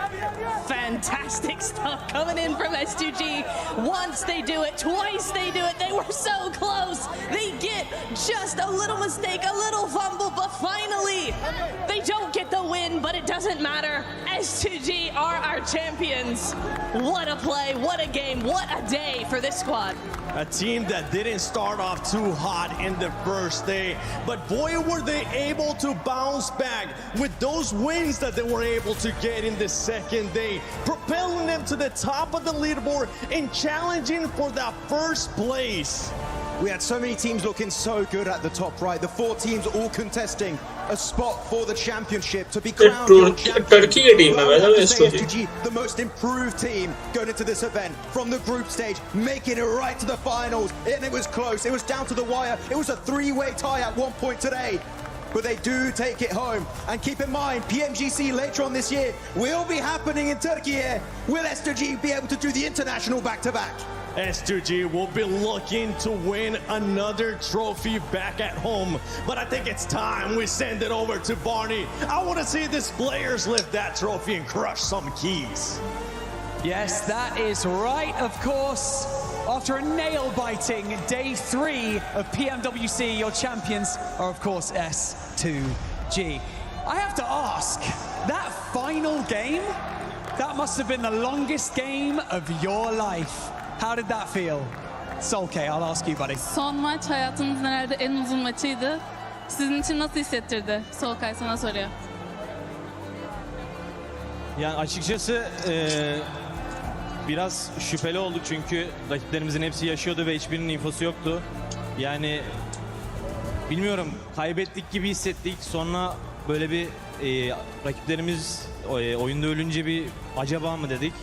Fantastic stuff coming in from S2G. Once they do it, twice they do it. They were so close. They get just a little mistake, a little fumble, but finally they don't get the win, but it doesn't matter. S2G are our champions. What a play, what a game, what a day for this squad. A team that didn't start off too hot in the first day, but boy were they able to bounce back with those wins that they were able to get in the second day, propelling them to the top of the leaderboard and challenging for that first place. We had so many teams looking so good at the top right. The 4 teams all contesting a spot for the championship to be crowned your champion. Turkey के team है वैसे S2G, the most improved team going into this event from the group stage, making it right to the finals. And it was close. It was down to the wire. It was a 3-way tie at one point today. But they do take it home. And keep in mind, PMGC later on this year will be happening in Turkey here. Will S2G be able to do the international back-to-back? S2G will be looking to win another trophy back at home. But I think it's time we send it over to Barney. I want to see these players lift that trophy and crush some keys. Yes, that is right, of course. After a nail-biting day 3 of PMWC, your champions are, of course, S2G. I have to ask, that final game, that must have been the longest game of your life. How did that feel? Solke, I'll ask you, buddy. Son maç hayatımızın herhalde en uzun maçıydı. Sizin için nasıl hissettirdi? Solkay sana soruyor. Yani açıkçası biraz şüpheli olduk çünkü rakiplerimizin hepsi yaşıyordu ve hiçbirinin infosu yoktu. Yani bilmiyorum, kaybettik gibi hissettik. Sonra böyle bir rakiplerimiz oyunda ölünce bir acaba mı dedik.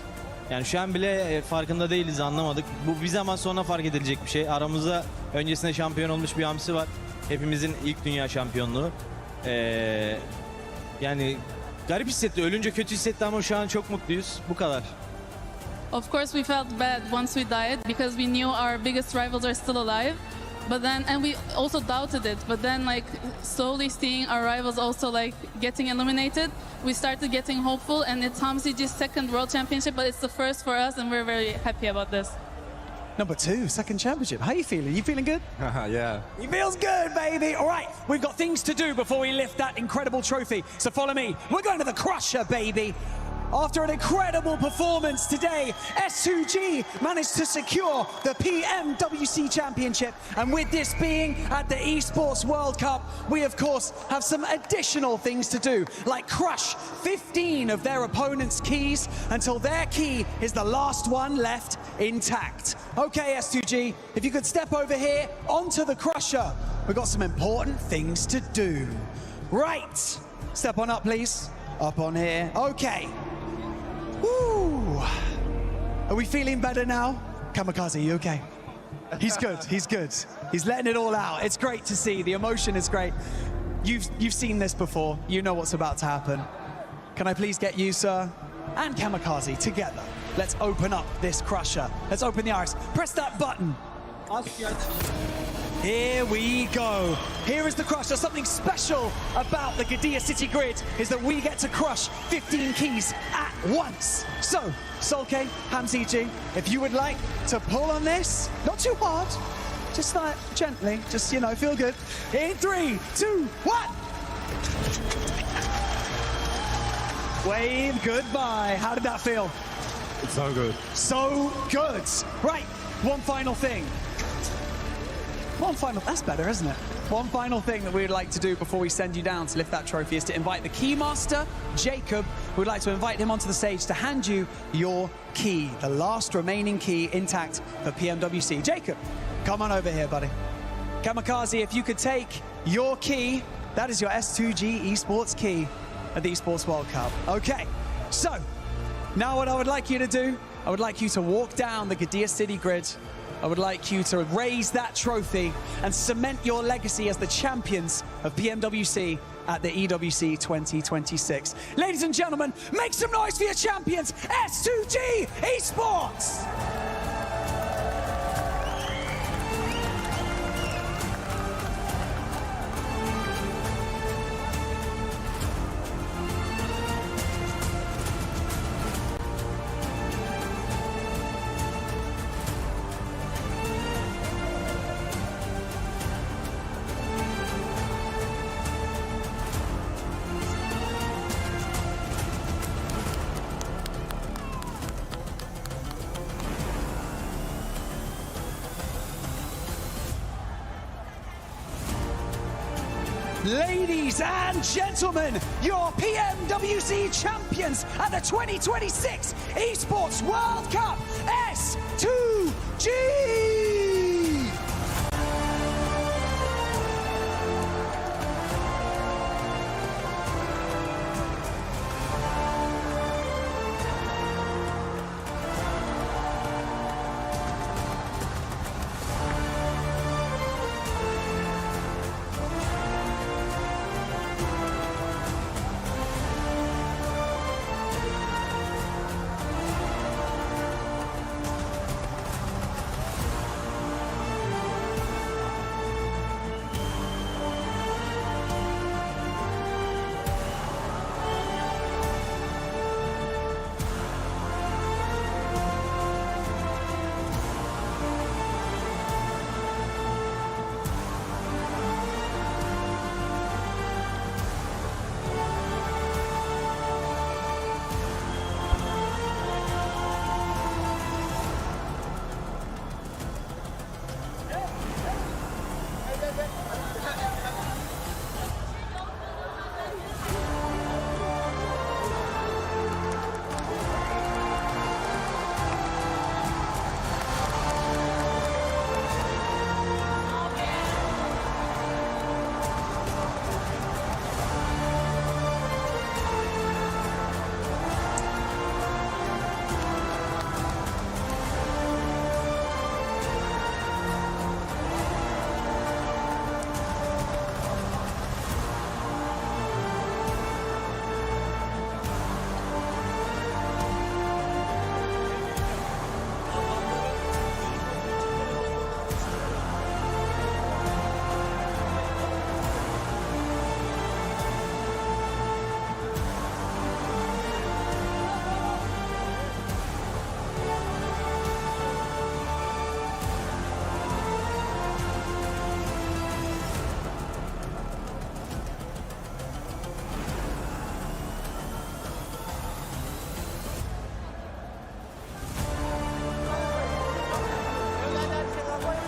Yani şu an bile farkında değiliz, anlamadık. Bu bir zaman sonra fark edilecek bir şey. Aramızda öncesinde şampiyon olmuş bir hamsi var. Hepimizin ilk dünya şampiyonluğu. Yani garip hissetti. Ölünce kötü hissetti ama şu an çok mutluyuz. Bu kadar. Of course we felt bad once we died because we knew our biggest rivals are still alive. But then, and we also doubted it, but then like slowly seeing our rivals also like getting eliminated, we started getting hopeful, and it's Hamsi's second world championship, but it's the first for us and we're very happy about this. Number 2, second championship. How are you feeling? You feeling good? Yeah. He feels good, baby. All right, we've got things to do before we lift that incredible trophy. So follow me. We're going to the Crusher, baby. After an incredible performance today, S2G managed to secure the PMWC Championship. And with this being at the Esports World Cup, we of course have some additional things to do, like crush 15 of their opponent's keys until their key is the last one left intact. Okay, S2G, if you could step over here onto the Crusher. We've got some important things to do. Right, step on up, please. Up on here, okay. Woo! Are we feeling better now? Kamikaze, you okay? He's good, he's good. He's letting it all out. It's great to see, the emotion is great. You've seen this before, you know what's about to happen. Can I please get you, sir, and Kamikaze together? Let's open up this Crusher. Let's open the iris. Press that button. Here we go. Here is the Crusher. Something special about the Gadia City Grid is that we get to crush 15 keys at once. So, Solke, Hamsi, if you would like to pull on this, not too hard, just like gently, just, you know, feel good. In 3, 2, 1. Wave goodbye. How did that feel? It's so good. So good. Right, one final thing. That's better, isn't it? One final thing that we'd like to do before we send you down to lift that trophy is to invite the Keymaster, Jacob. We'd like to invite him onto the stage to hand you your key, the last remaining key intact for PMWC. Jacob, come on over here, buddy. Kamikaze, if you could take your key, that is your S2G Esports key at the Esports World Cup. Okay, so now what I would like you to do, I would like you to walk down the Gadia City Grid I would like you to raise that trophy and cement your legacy as the champions of PMWC at the EWC 2026. Ladies and gentlemen, make some noise for your champions, S2G Esports! Ladies and gentlemen, your PMWC champions at the 2026 Esports World Cup, S2G!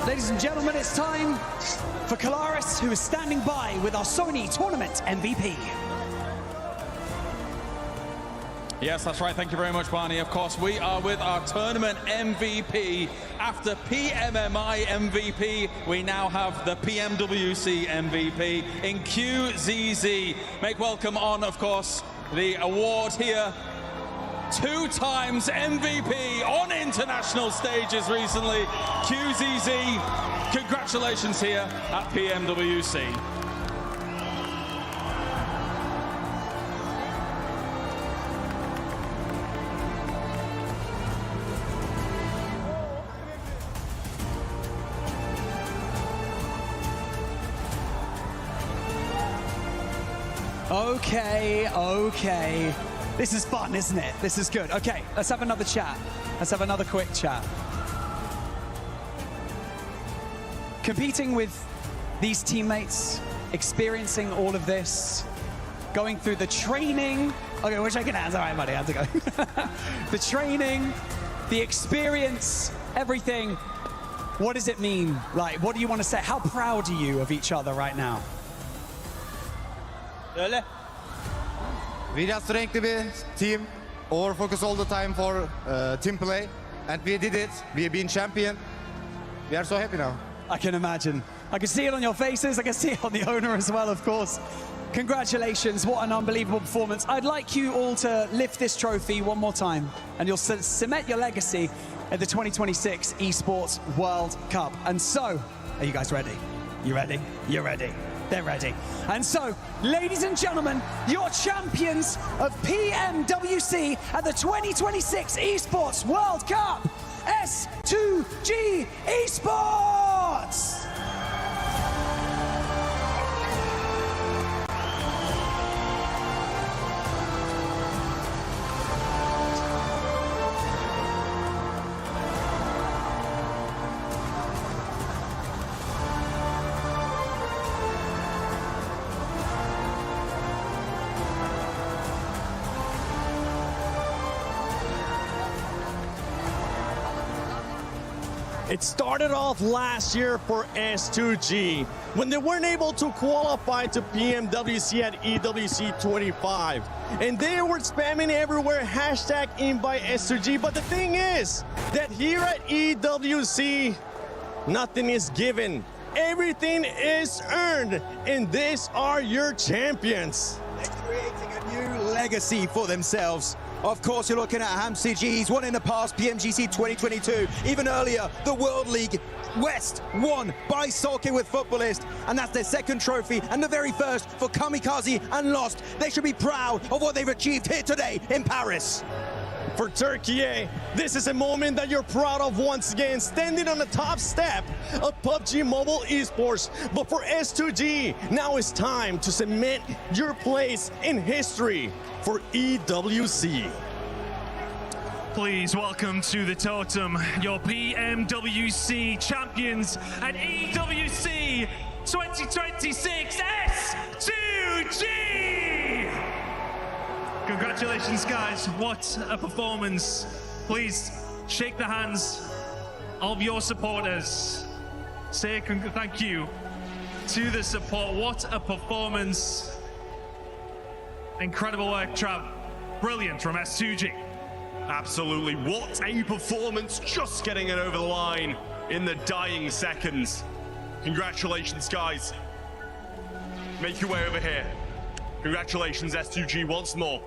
Ladies and gentlemen, it's time for Kalaris, who is standing by with our Sony Tournament MVP. Yes, that's right. Thank you very much, Barney. Of course, we are with our tournament MVP. After PMMI MVP, we now have the PMWC MVP in QZZ. Make welcome on, of course, the award here. 2 times MVP on international stages recently. QZZ, congratulations here at PMWC. Okay. This is fun, isn't it? This is good. Okay, let's have another chat. Let's have another quick chat. Competing with these teammates, experiencing all of this, going through the training. Okay, we're shaking hands. All right, buddy, how's it going? The training, the experience, everything. What does it mean? Like, what do you want to say? How proud are you of each other right now? We just renkli bir team, over-focus all the time for team play, and we did it. We've been champion. We are so happy now. I can imagine. I can see it on your faces. I can see it on the owner as well, of course. Congratulations, what an unbelievable performance. I'd like you all to lift this trophy one more time, and you'll cement your legacy at the 2026 Esports World Cup. And so, are you guys ready? You ready? You're ready. They're ready. And so, ladies and gentlemen, your champions of PMWC at the 2026 Esports World Cup, S2G Esports! It started off last year for S2G when they weren't able to qualify to PMWC at EWC 25. And they were spamming everywhere, hashtag invite S2G. But the thing is that here at EWC, nothing is given. Everything is earned. And these are your champions. They're creating a new legacy for themselves. Of course, you're looking at HamCG. He's won in the past, PMGC 2022. Even earlier, the World League West won by Sulky with Footballist. And that's their second trophy and the very first for Kamikaze and Lost. They should be proud of what they've achieved here today in Paris. For Turkey, this is a moment that you're proud of once again, standing on the top step of PUBG Mobile Esports. But for S2G, now it's time to cement your place in history for EWC. Please welcome to the totem your PMWC champions at EWC 2026 S2G! Congratulations, guys. What a performance. Please shake the hands of your supporters. Say thank you to the support. What a performance. Incredible work, Trav. Brilliant from S2G. Absolutely. What a performance, just getting it over the line in the dying seconds. Congratulations, guys. Make your way over here. Congratulations, S2G, once more.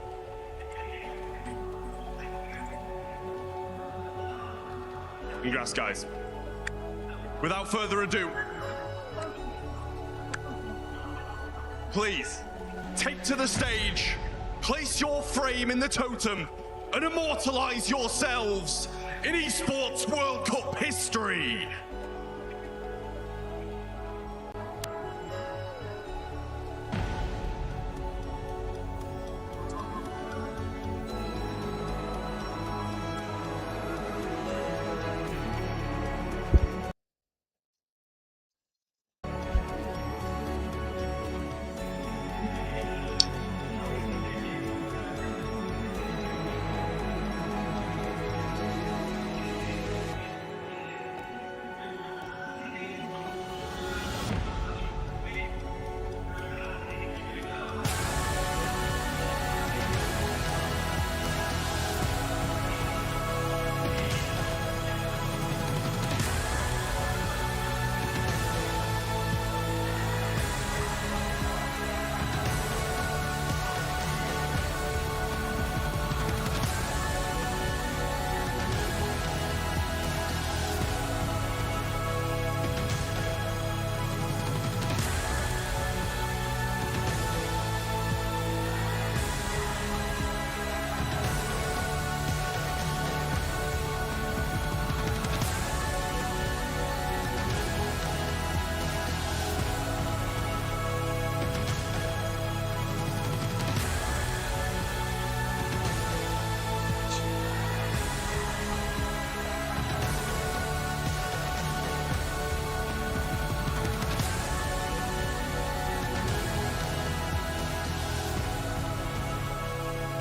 Congrats, guys. Without further ado, please take to the stage, place your frame in the totem, and immortalize yourselves in Esports World Cup history.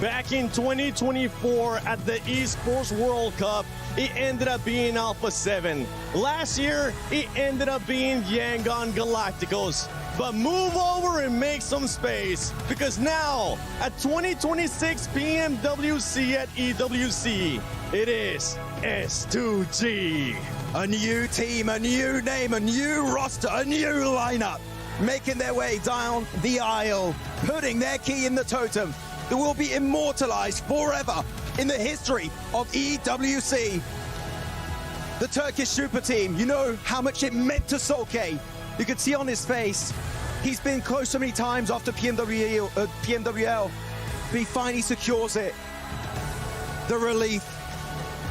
Back in 2024 at the Esports World Cup, it ended up being Alpha 7. Last year, it ended up being Yangon Galacticos. But move over and make some space, because now at 2026 PMWC at EWC, it is S2G. A new team, a new name, a new roster, a new lineup, making their way down the aisle, putting their key in the totem that will be immortalized forever in the history of EWC. the Turkish super team. You know how much it meant to Solke. You could see on his face, he's been close so many times after PMWL, but he finally secures it. The relief,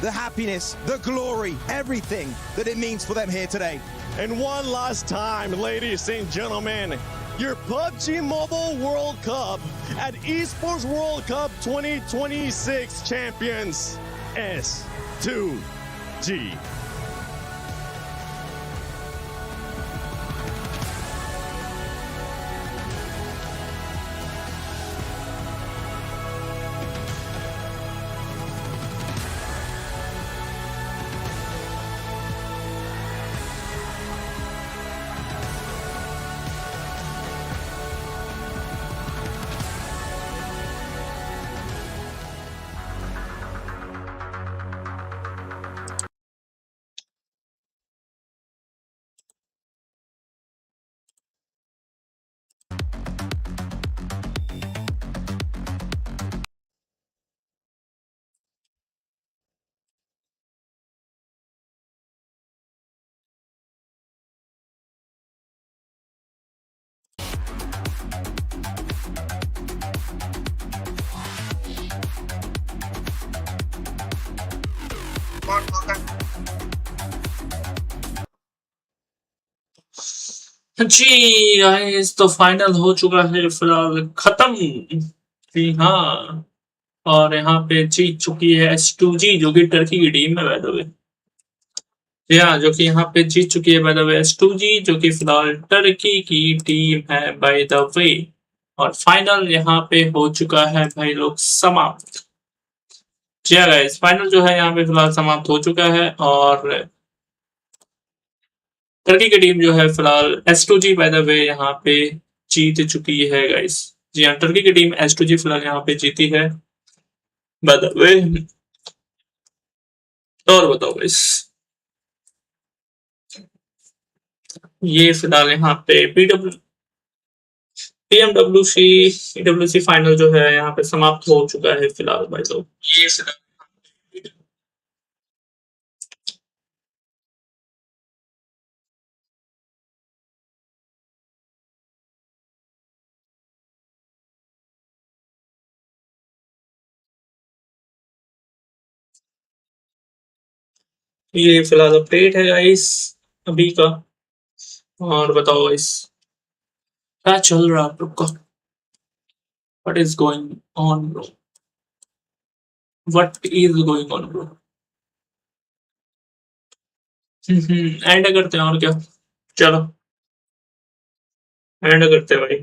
the happiness, the glory, everything that it means for them here today. And one last time, ladies and gentlemen, your PUBG Mobile World Cup at Esports World Cup 2026 champions, S2G. Ji guys, तो final हो चुका है फिलहाल खत्म। जी हाँ, और यहाँ पे जीत चुकी है S2G, जो कि टर्की की टीम है बाय द वे। जी हाँ, जो कि यहाँ पे जीत चुकी है बाय द वे S2G, जो कि फिलहाल टर्की की टीम है बाय द वे। और फाइनल यहाँ पे हो चुका है भाई लोग समाप्त। जी हाँ गाइस, फाइनल जो है यहाँ पे फिलहाल समाप्त हो चुका है और टर्की की टीम जो है फिलहाल S2G बाय द वे यहाँ पे जीत चुकी है गाइस। जी हाँ, टर्की की टीम S2G फिलहाल यहाँ पे जीती है बाय द वे। और बताओ गाइस, ये फिलहाल यहाँ पे PMWC EWC फाइनल जो है यहाँ पे समाप्त हो चुका है फिलहाल भाई लोग। ये फिलहाल ये फिलहाल अपडेट है गाइस अभी का। और बताओ गाइस, क्या चल रहा है आप लोग का? What is going on bro? What is going on bro? And करते हैं और क्या, चलो एंड करते हैं भाई।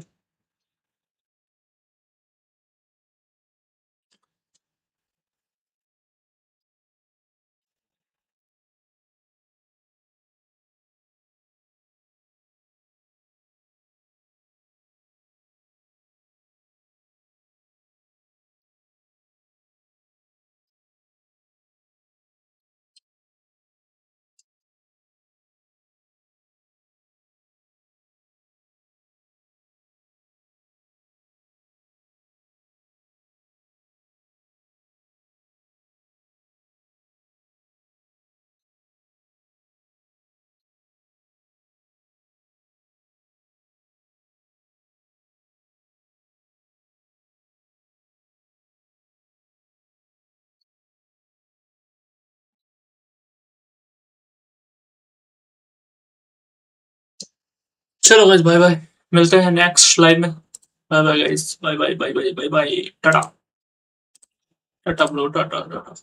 चलो गाइस, बाय बाय, मिलते हैं नेक्स्ट लाइव में। Bye bye guys, bye bye bye bye bye bye, tata tata bro, tata Tata.